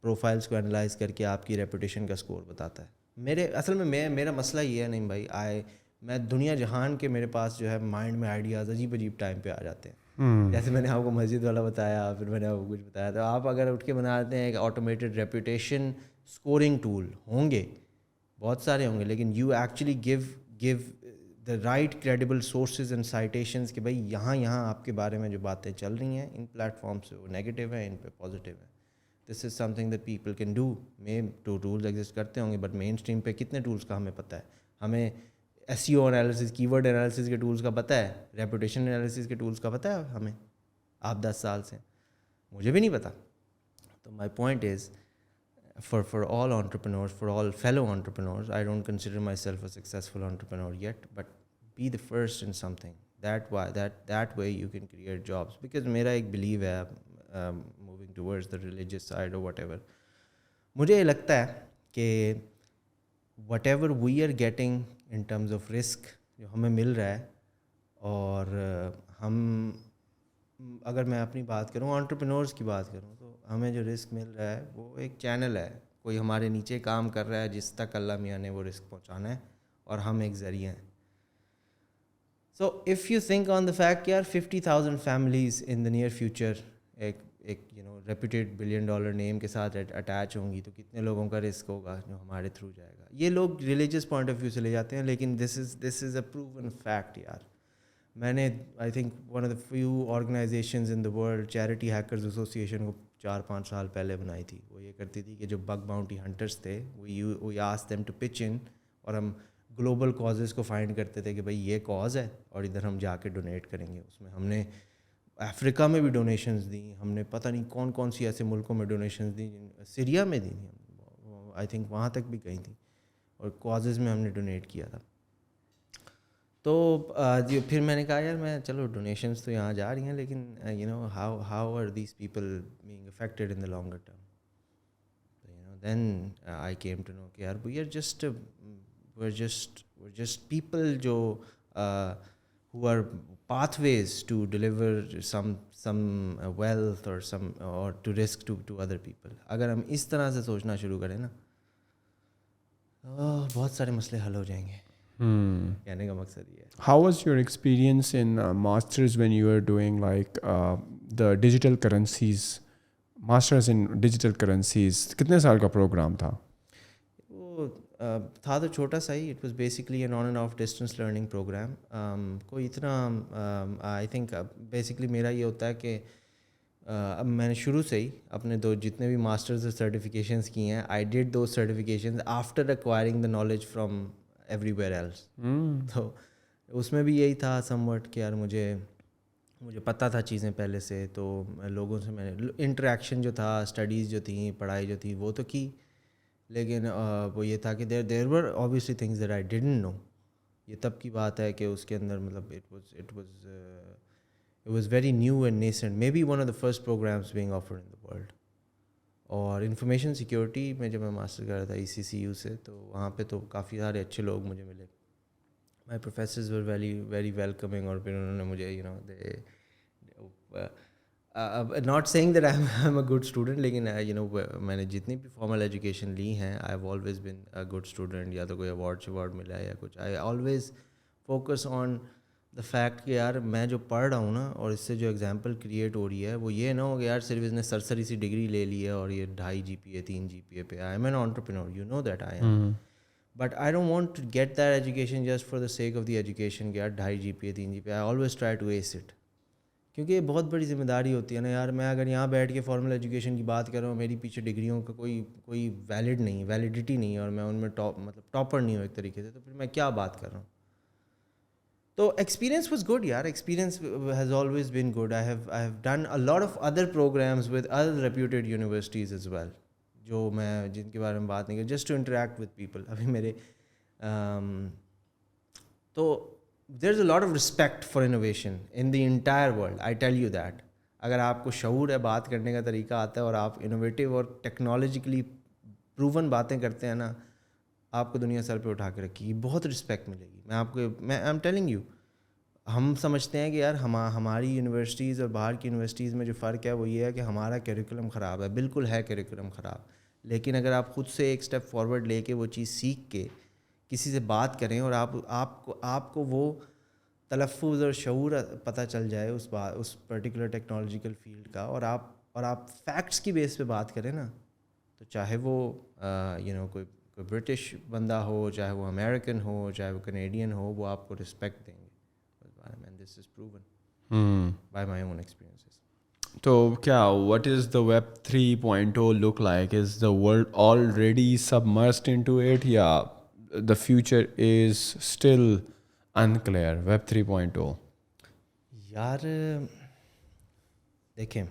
پروفائلس کو انالائز کر کے آپ کی ریپوٹیشن کا اسکور بتاتا ہے. اصل میں میرا مسئلہ یہ ہے نہیں بھائی, میں دنیا جہان کے میرے پاس جو ہے مائنڈ میں آئیڈیاز عجیب ٹائم پہ آ جاتے ہیں. جیسے میں نے آپ کو مسجد والا بتایا, پھر میں نے آپ کو کچھ بتایا, تو آپ اگر اٹھ کے بنا دیتے ہیں ایک آٹومیٹڈ ریپوٹیشن اسکورنگ ٹول, ہوں گے بہت سارے ہوں گے, لیکن you actually gave the right credible sources and citations کہ بھائی یہاں آپ کے بارے میں جو باتیں چل رہی ہیں ان پلیٹ فارمس پہ وہ نیگیٹو ہیں, ان پہ پازیٹیو ہیں. This is something that people can do. Tools exist کرتے ہوں گے بٹ مین اسٹریم پہ کتنے ٹولس کا ہمیں پتہ ہے. ہمیں SEO انالیسس, کی ورڈ انالیسس کے ٹولس کا پتہ ہے, ریپوٹیشن انالیسس کے ٹولس کا پتہ ہے ہمیں. آپ 10 سال سے, مجھے بھی نہیں پتہ. تو مائی point is for all entrepreneurs, for all fellow entrepreneurs, I don't consider myself a successful entrepreneur yet, but be the first in something. That way you can create jobs. Because میرا ایک belief ہے, moving towards the religious side or whatever, مجھے یہ لگتا ہے کہ whatever we are getting in terms of risk جو ہمیں مل رہا ہے, اور ہم اگر میں اپنی بات کروں, انٹرپرینورس کی بات کروں, تو ہمیں جو رسک مل رہا ہے وہ ایک چینل ہے, کوئی ہمارے نیچے کام کر رہا ہے جس تک اللہ میاں نے وہ رسک پہنچانا ہے, اور ہم ایک ذریعہ ہیں. So if you think on the fact کہ یار 50,000 families in the near future ایک ریپیوٹیڈ $1 billion نیم کے ساتھ اٹیچ ہوں گی, تو کتنے لوگوں کا رسک ہوگا جو ہمارے تھرو جائے گا. یہ لوگ ریلیجیس پوائنٹ آف ویو سے لے جاتے ہیں, لیکن دس از اے پروون فیکٹ یار. میں نے I think one of the few organizations in the world, charity hackers association کو 4-5 سال پہلے بنائی تھی. وہ یہ کرتی تھی کہ جو بگ باؤنٹی ہنٹرس تھے, we ask them to pitch in, اور ہم گلوبل کازز کو فائنڈ کرتے تھے کہ بھائی یہ کاز ہے اور ادھر ہم جا کے ڈونیٹ کریں گے. اس میں ہم نے افریقہ میں بھی ڈونیشنز دیں, ہم نے پتہ نہیں کون سی ایسے ملکوں میں ڈونیشنز دیں, سیریا میں دیں, آئی تھنک وہاں تک بھی گئی تھیں, اور کازز میں ہم نے ڈونیٹ کیا تھا. تو پھر میں نے کہا یار میں چلو ڈونیشنز تو یہاں جا رہی ہیں, لیکن how are these people being affected in the longer term. Then I came to know کہ یار وی آر جسٹ پیپل جو who are pathways to deliver some wealth or to risk to other people. اگر ہم اس طرح سے سوچنا شروع کریں نا, بہت سارے مسئلے حل ہو جائیں گے. کہنے کا مقصد یہ ہے.
How was your experience in masters when you were doing like the digital currencies, masters in digital currencies? کتنے سال کا پروگرام تھا
وہ؟ تھا تو چھوٹا سا ہی. It was basically an on and off distance learning program. کوئی اتنا آئی تھنک بیسکلی میرا یہ ہوتا ہے کہ اب میں نے شروع سے ہی اپنے جتنے بھی ماسٹرز اور سرٹیفکیشنس کی ہیں I did those certifications after acquiring the knowledge from everywhere else. تو اس میں بھی یہی تھا سم وٹ کہ یار مجھے پتہ تھا چیزیں پہلے سے, تو لوگوں سے میں نے انٹریکشن جو تھا, اسٹڈیز جو تھیں, پڑھائی جو تھی وہ تو کی, لیکن وہ یہ تھا کہ دیر ور obviously things that I didn't know. یہ تب کی بات ہے کہ اس کے اندر مطلب it was very new and nascent, maybe one of the first programs being offered in the world. اور انفارمیشن سیکورٹی میں جب میں ماسٹر کر رہا تھا ECCU سے, تو وہاں پہ تو کافی سارے اچھے لوگ مجھے ملے. مائی پروفیسرز ور ویری ویلکمنگ, اور پھر انہوں نے مجھے not saying that I'm a good student, لیکن میں نے جتنی بھی فارمل ایجوکیشن لی ہیں I have always been a good student. یا تو کوئی ایوارڈ ملا ہے یا کچھ, I always focus on the fact کہ یار میں جو پڑھ رہا ہوں نا, اور اس سے جو ایگزامپل کریٹ ہو رہی ہے وہ یہ نہ ہو کہ یار صرف اس نے سرسری سی ڈگری لے لی ہے اور یہ 2.5 GPA 3 GPA پہ. I am an entrepreneur, you know that I am. But I don't want to get that education just for the sake of the education کہ یار 2.5 GPA 3 GPA. I always try to ace it. کیونکہ یہ بہت بڑی ذمہ داری ہوتی ہے نا یار. میں اگر یہاں بیٹھ کے فارمل ایجوکیشن کی بات کر رہا ہوں, میری پیچھے ڈگریوں کا کوئی ویلیڈیٹی نہیں ہے, اور میں ان میں ٹاپر نہیں ہوں ایک طریقے سے, تو پھر میں کیا بات کر رہا ہوں. تو ایکسپیرینس واز گڈ یار, experience has always been good. I have done a lot of other programs with other reputed universities as well, جو میں جن کے بارے میں بات نہیں کر, just to interact with people. ابھی میرے تو there is a lot of respect for innovation in the entire world, I tell you that. اگر آپ کو شعور ہے, بات کرنے کا طریقہ آتا ہے, اور آپ انوویٹیو اور ٹیکنالوجیکلی پروون باتیں کرتے ہیں نا, آپ کو دنیا سر پہ اٹھا کے رکھے گی, بہت رسپیکٹ ملے گی. میں آئی ایم ٹیلنگ یو, ہم سمجھتے ہیں کہ یار ہماری یونیورسٹیز اور باہر کی یونیورسٹیز میں جو فرق ہے وہ یہ ہے کہ ہمارا کیریکولم خراب ہے. بالکل ہے کیریکولم خراب, لیکن اگر آپ خود سے ایک اسٹیپ فارورڈ لے کے وہ چیز سیکھ کے کسی سے بات کریں, اور آپ کو وہ تلفظ اور شعور پتہ چل جائے اس پرٹیکولر ٹیکنالوجیکل فیلڈ کا, اور آپ فیکٹس کی بیس پہ بات کریں نا, تو چاہے وہ کوئی برٹش بندہ ہو, چاہے وہ امریکن ہو, چاہے وہ کینیڈین ہو, وہ آپ کو رسپیکٹ دیں گے. This is proven by my own experiences.
تو کیا what is the Web 3.0 look like? Is the world already submersed into it, یا the future is still unclear? Web 3.0
یار دیکھیں,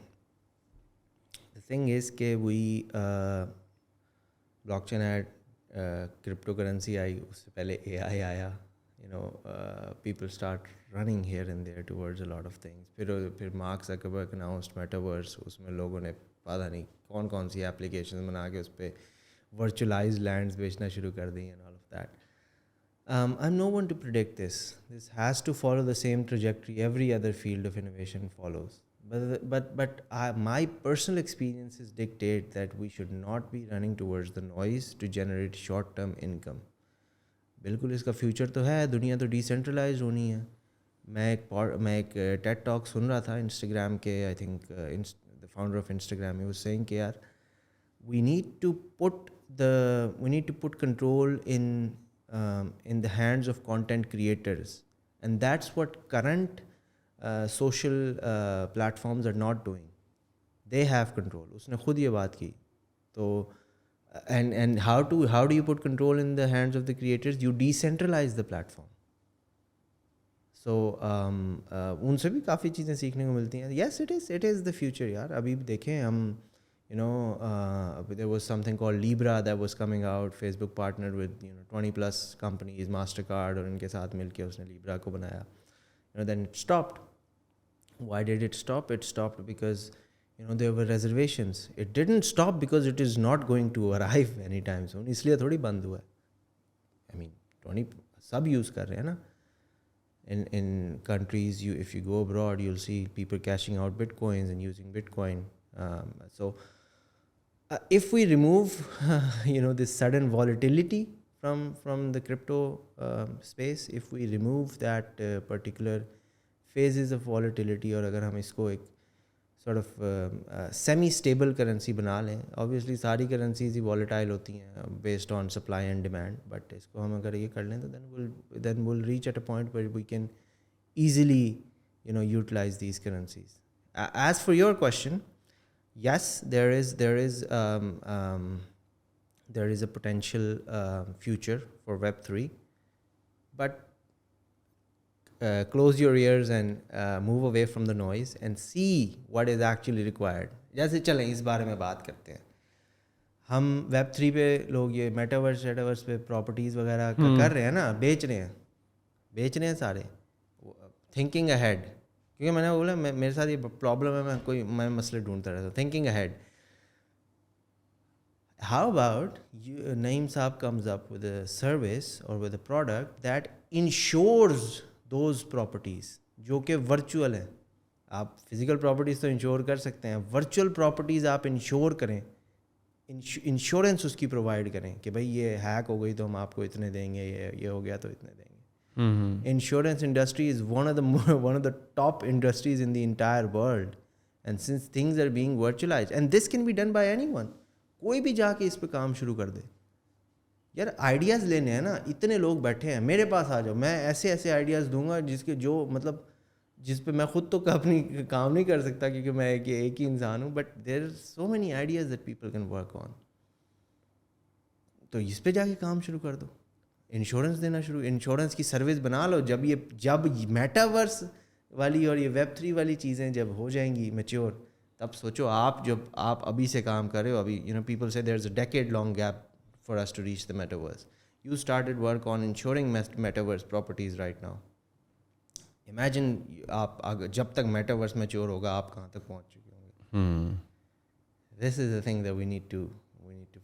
the thing is کہ وہی بلاک چین ایڈ, cryptocurrency آئی, اس سے پہلے AI آیا, people start running here and there towards a lot of things. پھر مارک زکربرگ announced metaverse, اس میں لوگوں نے پتہ نہیں کون سی اپلیکیشن بنا کے اس پہ ورچولائز لینڈز بیچنا شروع کر دی and all of that. I'm no one to predict this. This has to follow the same trajectory every other field of innovation follows. But my personal experiences dictate that we should not be running towards the noise to generate short-term income. بالکل اس کا future تو ہے, دنیا تو ڈیسینٹرلائزڈ ہونی ہے. میں ایک ٹیڈ ٹاک سن رہا تھا انسٹاگرام کے, I think the founder of Instagram, he was saying کہ یار we need to put control in the hands of content creators, and that's what current social platforms are not doing. They have control. اس نے خود یہ بات کی. تو and how do you put control in the hands of the creators? You decentralize the platform. So ان سے بھی کافی چیزیں سیکھنے کو ملتی ہیں. Yes, it is the future یار. ابھی دیکھیں ہم there was something called Libra that was coming out. Facebook partnered with 20 plus companies, MasterCard, اور ان کے ساتھ مل کے اس نے Libra کو بنایا. Then it stopped. Why did it stop? It stopped because there were reservations. It didn't stop because it is not going to arrive anytime soon. اس لیے تھوڑی بند ہوا ہے. I mean 20 سب یوز کر رہے ہیں نا. In countries, if you go abroad, you'll see people cashing out bitcoins and using Bitcoin. So if we remove this sudden volatility from the crypto space, if we remove that particular phases of volatility, اور اگر ہم اس کو ایک sort of semi stable currency بنا لیں, obviously ساری currencies ہی volatile ہوتی ہیں based on supply and demand, but اس کو ہم اگر یہ کر لیں تو then we'll reach at a point where we can easily utilize these currencies. As for your question, yes, there is a potential future for Web3, but close your ears and move away from the noise and see what is actually required. جیسے چلیں اس بارے میں بات کرتے ہیں. ہم Web3 پہ لوگ یہ میٹاورس پہ پراپرٹیز وغیرہ کر رہے ہیں نا, بیچ رہے ہیں سارے, تھنکنگ اہیڈ. کیونکہ میں نے بولا میرے ساتھ یہ پرابلم ہے, میں مسئلے ڈھونڈتا رہتا ہوں. Thinking ahead. How about Naeem Saab comes up with a service or with a product that insures those properties جو کہ ورچوئل ہیں. آپ فزیکل پراپرٹیز تو انشور کر سکتے ہیں, ورچوئل پراپرٹیز آپ انشور کریں, انشورنس اس کی پرووائڈ کریں کہ بھائی یہ ہیک ہو گئی تو ہم آپ کو اتنے دیں گے, یہ ہو گیا تو اتنے دیں گے. Insurance industry is one of the top industries in the entire world, and since things are being virtualized and this can be done by anyone. کوئی بھی جا کے اس پہ کام شروع کر دے. یار آئیڈیاز لینے ہیں نا, اتنے لوگ بیٹھے ہیں, میرے پاس آ جاؤ, میں ایسے آئیڈیاز دوں گا جس کے جو مطلب جس پہ میں خود تو اپنی کام نہیں کر سکتا کیونکہ میں ایک ہی انسان ہوں, but there are so many ideas that people can work on. تو اس پہ جا کے کام شروع کر دو, انشورنس دینا انشورنس کی سروس بنا لو. جب میٹاورس والی اور یہ Web3 والی چیزیں جب ہو جائیں گی میچور, تب سوچو آپ ابھی سے کام کر رہے ہو. ابھی پیپل سے there is a decade long gap for us to reach the metaverse. You started work on insuring metaverse properties right now. Imagine آپ جب تک میٹاورس میچور ہوگا آپ کہاں تک پہنچ چکے ہوں گے. This is the thing that we need to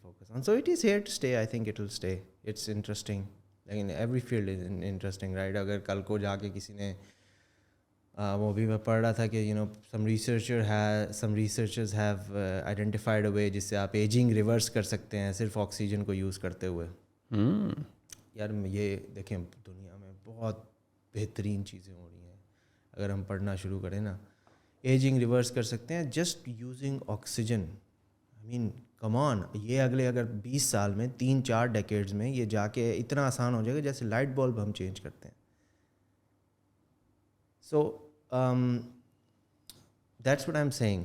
focus on. So it is here to stay. I think it will stay. It's interesting. Like every field is interesting, right? اگر کل کو جا کے کسی نے وہ بھی میں پڑھ رہا تھا کہ some researchers have identified a way جس سے آپ ایجنگ ریورس کر سکتے ہیں صرف آکسیجن کو یوز کرتے ہوئے. یار یہ دیکھیں دنیا میں بہت بہترین چیزیں ہو رہی ہیں. اگر ہم پڑھنا شروع کریں نا, ایجنگ ریورس کر سکتے ہیں جسٹ یوزنگ آکسیجن. آئی مین کم آن, یہ اگلے اگر 20 سال میں 3-4 ڈیکیڈز میں یہ جا کے اتنا آسان ہو جائے گا جیسے لائٹ بلب ہم چینج کرتے ہیں. So that's what I am saying.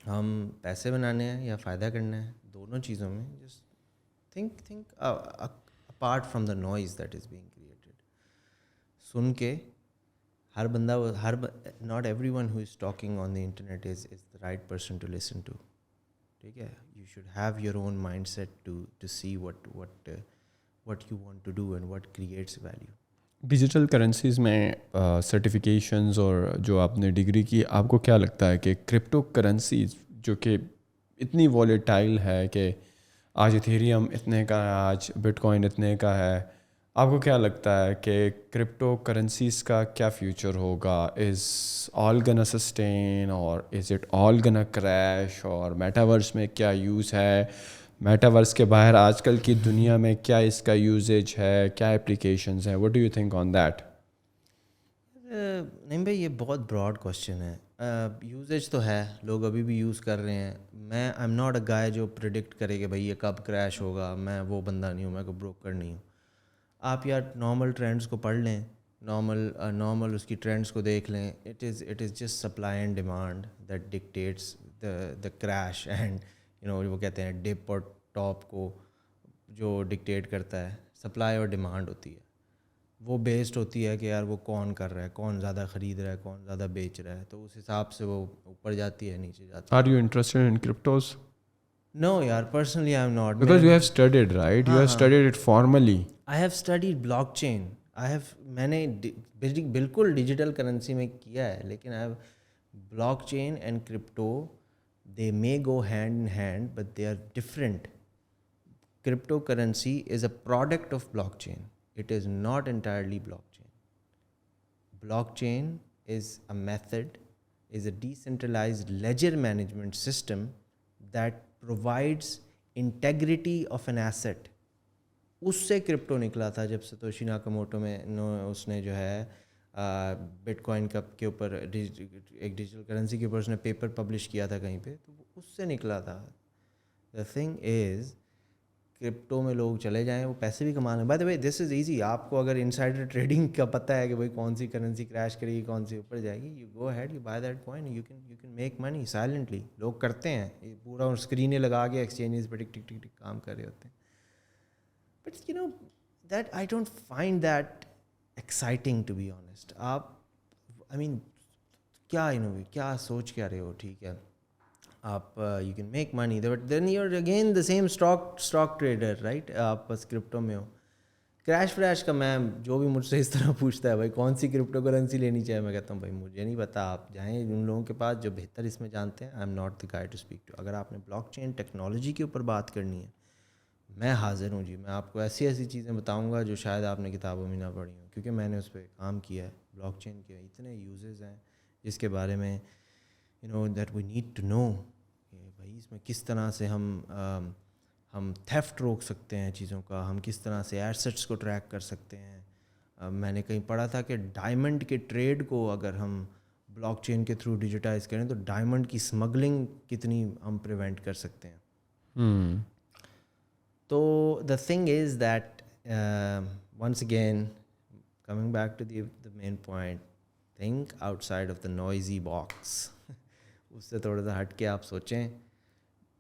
ہم پیسے بنانے ہیں یا فائدہ کرنا ہے, دونوں چیزوں میں just think apart from the noise that is being created. سن کے ہر بندہ not every one who is talking on the internet is the right person to listen to. ٹھیک ہے, you should have your own mindset to see what you want to do and what creates value.
Digital currencies میں certifications اور جو آپ نے degree کی, آپ کو کیا لگتا ہے کہ کرپٹو کرنسیز جو کہ اتنی والیٹائل ہے کہ آج ایتھیریم اتنے کا ہے, آج بٹ کوائن اتنے کا ہے, آپ کو کیا لگتا ہے کہ کرپٹو کرنسیز کا کیا فیوچر ہوگا؟ از آل گنا سسٹین اور از اٹ آل گنا کریش؟ اور میٹاورس میں کیا یوز ہے, میٹاورس کے باہر آج کل کی دنیا میں کیا اس کا یوزیج ہے, کیا اپلیکیشنز ہیں؟ What do you think on that?
نہیں بھائی یہ بہت براڈ کوشچن ہے. یوزیج تو ہے, لوگ ابھی بھی یوز کر رہے ہیں. میں آئی ایم ناٹ اے گائے جو پریڈکٹ کرے کہ بھائی یہ کب کریش ہوگا. میں وہ بندہ نہیں ہوں, میں کوئی بروکر نہیں ہوں. آپ یار نارمل ٹرینڈس کو پڑھ لیں, نارمل اس کی ٹرینڈس کو دیکھ لیں. It is just supply and demand that dictates the crash and وہ کہتے ہیں ڈپ اور ٹاپ کو جو ڈکٹیٹ کرتا ہے سپلائی اور ڈیمانڈ ہوتی ہے. وہ بیسڈ ہوتی ہے کہ یار وہ کون کر رہا ہے, کون زیادہ خرید رہا ہے, کون زیادہ بیچ رہا ہے, تو اس حساب سے وہ اوپر جاتی ہے نیچے جاتی ہے.
Are you interested in cryptos?
No yaar, personally I am not.
Because you have studied, right? You have studied it formally.
I have studied blockchain. میں نے بالکل ڈیجیٹل کرنسی میں کیا ہے, لیکن blockchain and crypto they may go hand in hand but they are different. Cryptocurrency is a product of blockchain. It is not entirely blockchain. Blockchain is a method, is a decentralized ledger management system that provides integrity of an asset. اس سے crypto نکلا تھا جب ستوشی ناکاموٹو میں اس نے جو ہے but coin کے اوپر ایک ڈیجیٹل کرنسی کے اوپر اس نے پیپر پبلش کیا تھا کہیں پہ, تو اس سے نکلا تھا. دا تھنگ از کرپٹو میں لوگ چلے جائیں, وہ پیسے بھی کما لیں. By the way this is easy, آپ کو اگر انسائڈر ٹریڈنگ کا پتہ ہے کہ بھائی کون سی کرنسی کریش کرے گی, کون سی اوپر جائے گی, you go head, you buy that coin, you can make money silently. لوگ کرتے ہیں, یہ پورا اسکرینیں لگا کے ایکسچینجز پہ ٹک ٹک ٹک ٹک کام کر رہے ہوتے ہیں. But you know that I don't find that exciting to be honest. آپ آئی مین کیا سوچ کیا رہے ہو, ٹھیک ہے آپ you can make money but then you are again the same stock trader right. آپ بس کرپٹو میں ہو. کریش وریش کا میں جو بھی مجھ سے اس طرح پوچھتا ہے بھائی کون سی کرپٹو کرنسی لینی چاہیے, میں کہتا ہوں بھائی مجھے نہیں پتا, آپ جائیں ان لوگوں کے پاس جو بہتر اس میں جانتے ہیں. I am not the guy to speak to. اگر آپ نے بلاک چین ٹیکنالوجی کے اوپر بات کرنی ہے, میں حاضر ہوں جی. میں آپ کو ایسی چیزیں بتاؤں گا جو شاید آپ نے کتابوں میں نہ پڑھی ہوں, کیونکہ میں نے اس پہ کام کیا ہے. بلاک چین کے اتنے یوزز ہیں جس کے بارے میں that we need to know کہ بھائی اس میں کس طرح سے ہم تھیفٹ روک سکتے ہیں چیزوں کا, ہم کس طرح سے ایسٹس کو ٹریک کر سکتے ہیں. میں نے کہیں پڑھا تھا کہ ڈائمنڈ کے ٹریڈ کو اگر ہم بلاک چین کے تھرو ڈیجیٹائز کریں تو ڈائمنڈ کی اسمگلنگ کتنی ہم پریونٹ کر سکتے ہیں. تو the thing is that once again coming back to the main point, think outside of the noisy box. اس سے تھوڑا سا ہٹ کے آپ سوچیں,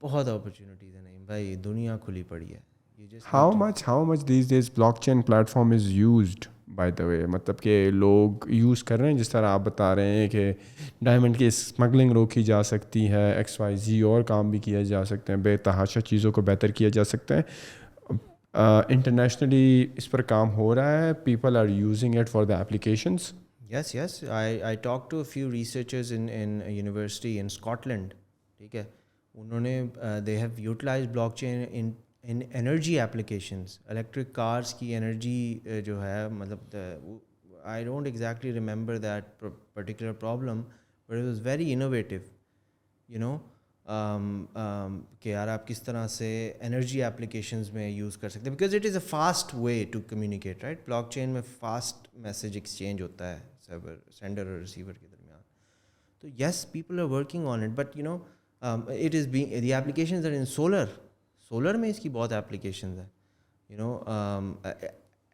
بہت اپرچونیٹیز ہیں. نہیں بھائی دنیا کھلی پڑی ہے.
How much these days blockchain platform is used by the way, مطلب کہ لوگ یوز کر رہے ہیں جس طرح آپ بتا رہے ہیں کہ ڈائمنڈ کی اسمگلنگ روکی جا سکتی ہے, XYZ اور کام بھی کیا جا سکتے ہیں, بے تحاشا چیزوں کو بہتر کیا جا سکتا ہے. انٹرنیشنلی اس پر کام ہو رہا ہے, people are using it for the applications.
Yes I talk to few researchers in university in Scotland. ٹھیک ہے, انہوں نے they have utilize blockchain in energy applications. Electric cars کی انرجی جو ہے, مطلب I don't exactly remember that particular problem but it was very innovative. کہ یار آپ کس طرح سے انرجی ایپلیکیشنز میں یوز کر سکتے ہیں, because it is a fast way to communicate right. Blockchain میں فاسٹ میسیج ایکسچینج ہوتا ہے سینڈر اور ریسیور کے درمیان. تو yes people are working on it, but it is being the applications are in solar میں اس کی بہت ایپلیکیشنز ہیں.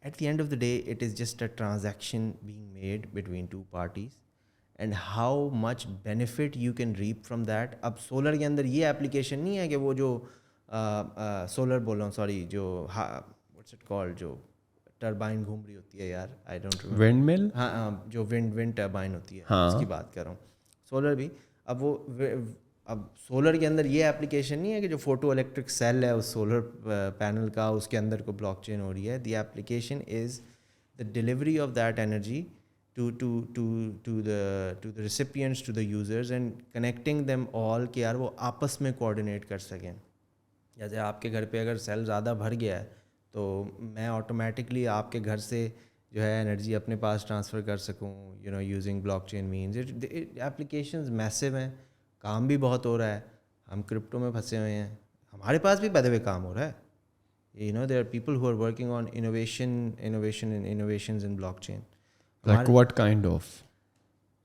At the end of the day it is just a transaction being made between two parties and how much benefit you can reap from that. اب solar کے اندر یہ application نہیں ہے کہ وہ جو سولر بول رہا ہوں سوری, جو واٹس اٹ کالڈ, جو ٹربائن گھوم رہی ہوتی ہے یار, آئی ڈونٹ ریمبر,
ونڈ مل,
ہاں جو ونڈ ٹربائن ہوتی ہے اس کی بات کر رہا ہوں. سولر بھی اب سولر کے اندر یہ ایپلیکیشن نہیں ہے کہ جو فوٹو الیکٹرک سیل ہے اس سولر پینل کا, اس کے اندر کو بلاک چین ہو رہی ہے. The application is the delivery of that energy to the recipients, to the users, and connecting them all کہ یار وہ آپس میں کوآرڈینیٹ کر سکیں. جیسے آپ کے گھر پہ اگر سیل زیادہ بھر گیا ہے تو میں آٹومیٹکلی آپ کے گھر سے جو ہے انرجی اپنے پاس ٹرانسفر کر سکوں, using blockchain means. Applications میسو ہیں, کام بھی بہت ہو رہا ہے. ہم کرپٹو میں پھنسے ہوئے ہیں, ہمارے پاس بھی پیدا ہوئے کام ہو رہا ہے. there are people who are working on innovations in blockchain.
like what kind of,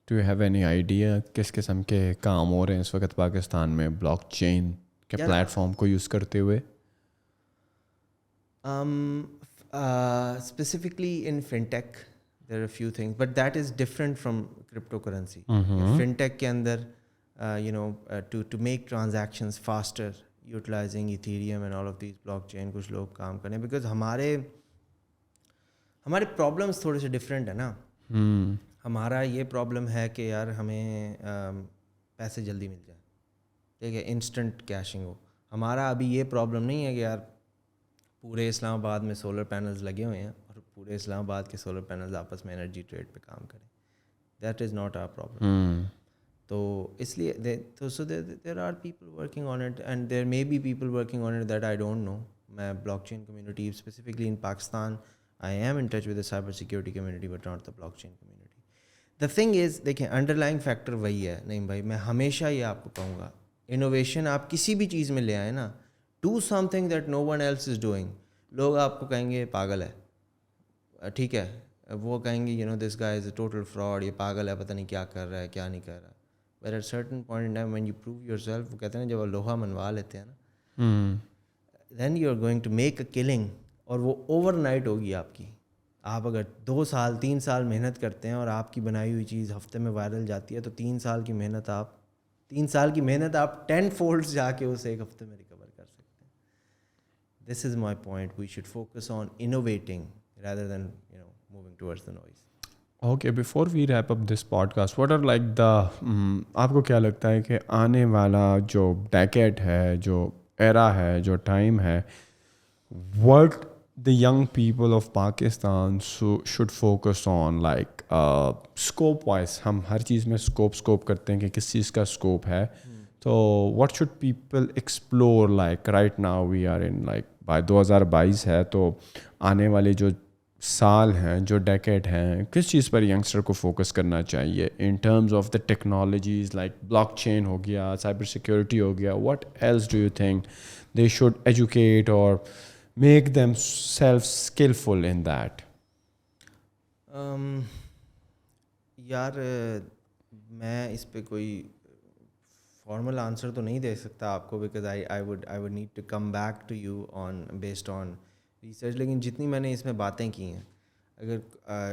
do you have any idea کس قسم کے کام ہو رہے ہیں اس وقت پاکستان میں بلاک چین کے پلیٹ فارم کو یوز کرتے ہوئے؟
Specifically in fintech there are a few things, but that is different from cryptocurrency. Fintech کے اندر to make transactions faster utilizing Ethereum and all of these blockchain کچھ لوگ کام کریں, because ہمارے problems تھوڑے سے ڈفرینٹ ہیں نا. ہمارا یہ پرابلم ہے کہ یار ہمیں پیسے جلدی مل جائیں, ٹھیک ہے, انسٹنٹ کیشنگ ہو. ہمارا ابھی یہ پرابلم نہیں ہے کہ یار پورے اسلام آباد میں سولر پینلز لگے ہوئے ہیں اور پورے اسلام آباد کے سولر پینلز آپس میں انرجی ٹریڈ پہ کام کریں. That is not our problem. تو اس لیے so there are people working on it and there may be people working on it that I don't know. میں blockchain community specifically in Pakistan I am in touch with the cyber security community but not the blockchain community. The thing is, دیکھیں underlying factor وہی ہے. نہیں بھائی, میں ہمیشہ یہ آپ کو کہوں گا, انوویشن آپ کسی بھی چیز میں لے آئیں نا, do something that no one else is doing. لوگ آپ کو کہیں گے پاگل ہے, ٹھیک ہے, وہ کہیں گے this guy is a total fraud, یہ پاگل ہے, پتہ نہیں کیا کر رہا ہے کیا نہیں کر رہا. But at certain point in time when you prove yourself, وہ کہتے ہیں نا جب وہ لوہا منوا لیتے ہیں نا, then you're going to make a killing, اور وہ اوور نائٹ ہوگی آپ کی. آپ اگر 2 سال 3 سال محنت کرتے ہیں اور آپ کی بنائی ہوئی چیز ہفتے میں وائرل جاتی ہے, تو 3 سال کی محنت آپ 10 فولڈز جا کے اسے ایک ہفتے میں ریکور کر سکتے ہیں. This is my point. We should focus on innovating rather than moving towards the noise.
Okay, before we wrap up this podcast, what are like the, آپ کو کیا لگتا ہے کہ آنے والا جو ڈیکیڈ ہے, جو ایرا ہے, جو ٹائم ہے, what the young people of Pakistan should focus on, like scope wise, ہم ہر چیز میں scope کرتے ہیں کہ کس چیز کا scope ہے, تو what should people explore, like right now we are in like by 2022 ہے, تو آنے والے جو سال ہیں, جو ڈیکیڈ ہیں, کس چیز پر ینگسٹر کو فوکس کرنا چاہیے in terms of the technologies, like blockchain ہو گیا, سائبر سیکورٹی ہو گیا, what else do you think they should educate or make them self skillful in that?
یار میں اس پہ کوئی فارمل آنسر تو نہیں دے سکتا آپ کو, because I would need to come back to you on based on research. لیکن جتنی میں نے اس میں باتیں کی ہیں, اگر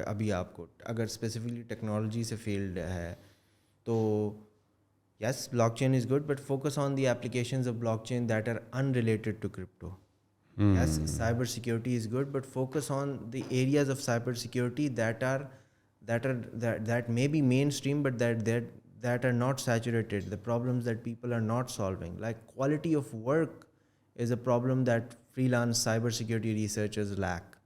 ابھی آپ کو اگر اسپیسیفکلی ٹیکنالوجی سے فیلڈ ہے تو yes, blockchain is good, but focus on the applications of blockchain that are unrelated to crypto. Yes, cyber security is good, but focus on the areas of cyber security that may be mainstream, but that are not saturated. The problems that people are not solving, like quality of work, is a problem that freelance cyber security researchers lack.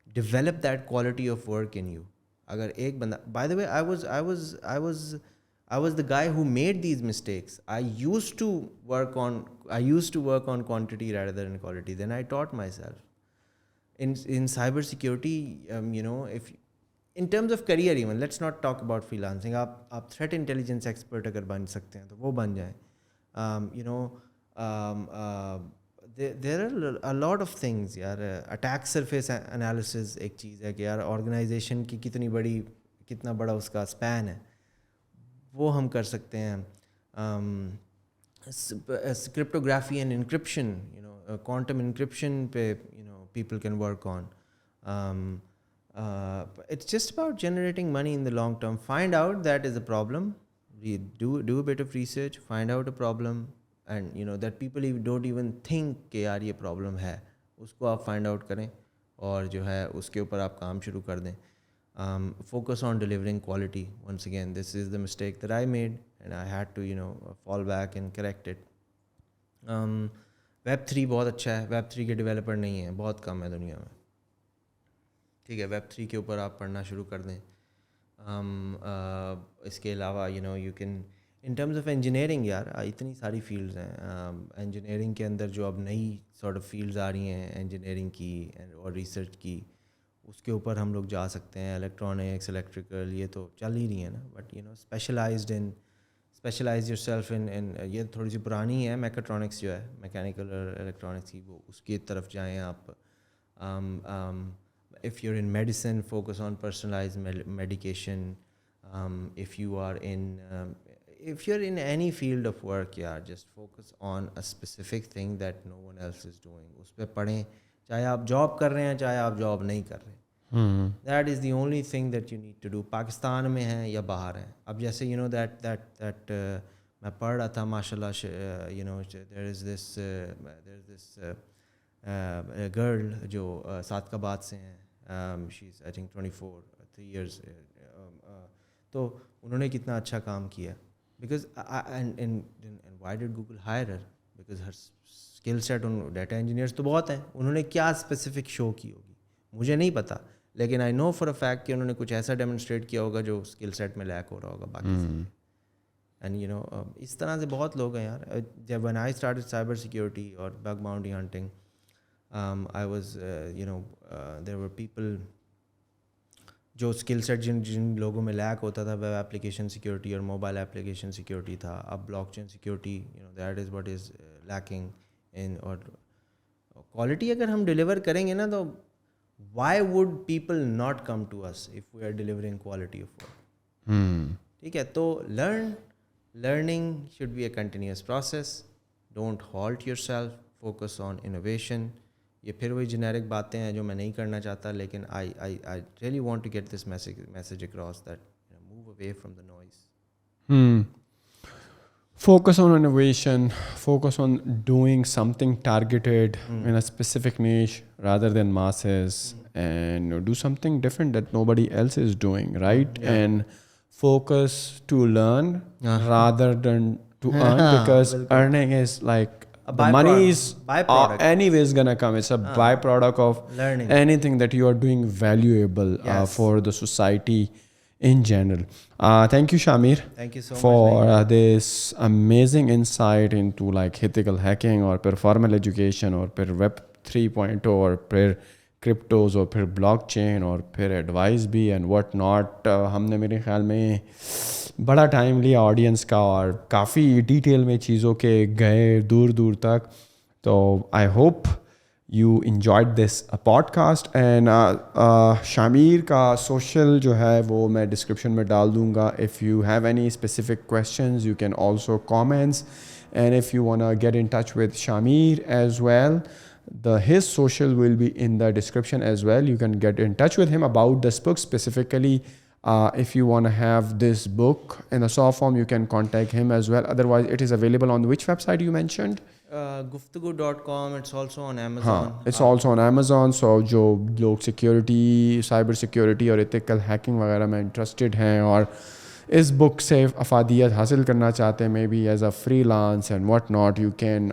Develop that quality of work in you. Agar ek banda, by the way, I was the guy who made these mistakes. I used to work on quantity rather than quality. Then I taught myself. In cyber security, if in terms of career even, let's not talk about freelancing. آپ threat intelligence expert اگر بن سکتے ہیں تو وہ بن جائیں. There are a lot of things یار. Attack surface analysis ایک چیز ہے کہ یار آرگنائزیشن کی کتنا بڑا اس کا اسپین ہے, وہ ہم کر سکتے ہیں. Cryptography and encryption, quantum encryption پہ people can work on. It's just about generating money in the long term. Find out that is a problem. Do a bit of research, find out a problem, and that people don't even think کہ یار یہ problem ہے, اس کو آپ find out کریں اور جو ہے اس کے اوپر آپ کام شروع کر دیں. Focus on delivering quality. Once again, this is the mistake that I made, and I had to fall back and correct it. Web3 بہت اچھا ہے. Web3 کے ڈیولپر نہیں ہیں, بہت کم ہے دنیا میں. ٹھیک ہے, Web3 کے اوپر آپ پڑھنا شروع کر دیں. اس کے علاوہ you can in terms of engineering, یار اتنی ساری فیلڈز ہیں انجینئرنگ کے اندر جو اب نئی سارٹ آف فیلڈز آ رہی ہیں انجینئرنگ کی اور ریسرچ کی, اس کے اوپر ہم لوگ جا سکتے ہیں. الیکٹرانکس, الیکٹریکل, یہ تو چل ہی رہی ہیں نا, but specialize yourself in یہ تھوڑی سی پرانی ہے. میکاٹرانکس جو ہے, میکینیکل اور الیکٹرانکس کی, وہ اس کی طرف جائیں آپ. If you're in medicine, focus on personalized medication. If you're in any field of work, just focus on a specific thing that no one else is doing. اس پہ پڑھیں, چاہے آپ جاب کر رہے ہیں چاہے آپ جاب نہیں کر رہے. That is the only thing that you need to do. Pakistan میں ہیں یا باہر ہیں. اب جیسے that میں پڑھ رہا تھا, ماشاء اللہ, there is this girl جو سعدکاباد سے ہیں. She's I think 3 years. تو انہوں نے کتنا اچھا کام کیا. Because and why did Google hire her? Because her skill set on data engineers تو بہت ہیں. انہوں نے کیا اسپیسیفک شو کی ہوگی مجھے نہیں پتا, لیکن آئی نو فار اے فیکٹ کہ انہوں نے کچھ ایسا ڈیمونسٹریٹ کیا ہوگا جو اسکل سیٹ میں لیک ہو رہا ہوگا باقی سے. اینڈ اس طرح سے بہت لوگ ہیں یار. جب when I started cyber security اور bug bounty hunting, I was there were people جو اسکل سیٹ جن لوگوں میں لیک ہوتا تھا, ویب اپلیکیشن سیکورٹی اور موبائل اپلیکیشن سیکورٹی تھا. اب blockchain security, that is what is lacking in. اور کوالٹی اگر ہم ڈیلیور کریں گے نا, تو why would people not come to us if we are delivering quality of work. ٹھیک ہے, تو learning should be a continuous process. Don't halt yourself. focus on innovation. یہ پھر وہی جنیرک باتیں ہیں جو میں نہیں کرنا چاہتا, لیکن I really want to get this message across that move away from the noise.
Focus on innovation, focus on doing something targeted in a specific niche rather than masses, and do something different that nobody else is doing, right? And focus to learn rather than to earn, because earning is like the money is anyways gonna come. It's a byproduct of
learning
anything that you are doing valuable for the society in general. Thank you, Shamir.
Thank you so much
for this amazing insight into like ethical hacking or pir formal education or pir web 3.0 or pir cryptos or pir blockchain or pir advice bhi and what not. ہم نے میرے خیال میں بڑا time لیا audience کا اور کافی detail میں چیزوں کے گئے دور دور تک. تو I hope you enjoyed this podcast, and شامیر کا سوشل جو ہے وہ میں ڈسکرپشن میں ڈال دوں گا. if you have any specific questions you can also comments, and if you want to get in touch with Shamir as well, his social will be in the description as well. You can get in touch with him about this book specifically. If you want to have this book in a soft form, you can contact him as well. Otherwise it is available on which website you mentioned?
Guftagu.com. It's also on Amazon.
It's also on Amazon. So جو لوگ security, cyber security اور ethical hacking وغیرہ میں interested ہیں اور اس بک سے افادیت حاصل کرنا چاہتے ہیں, may be as a freelance and what not, you can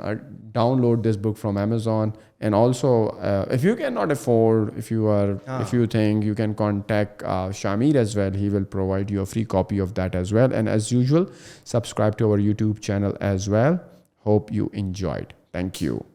download this book from Amazon. And also if you cannot afford, if you think, you can contact Shamir as well. He will provide you a free copy of that as well. And as usual, subscribe to our YouTube channel as well. Hope you enjoyed. Thank you.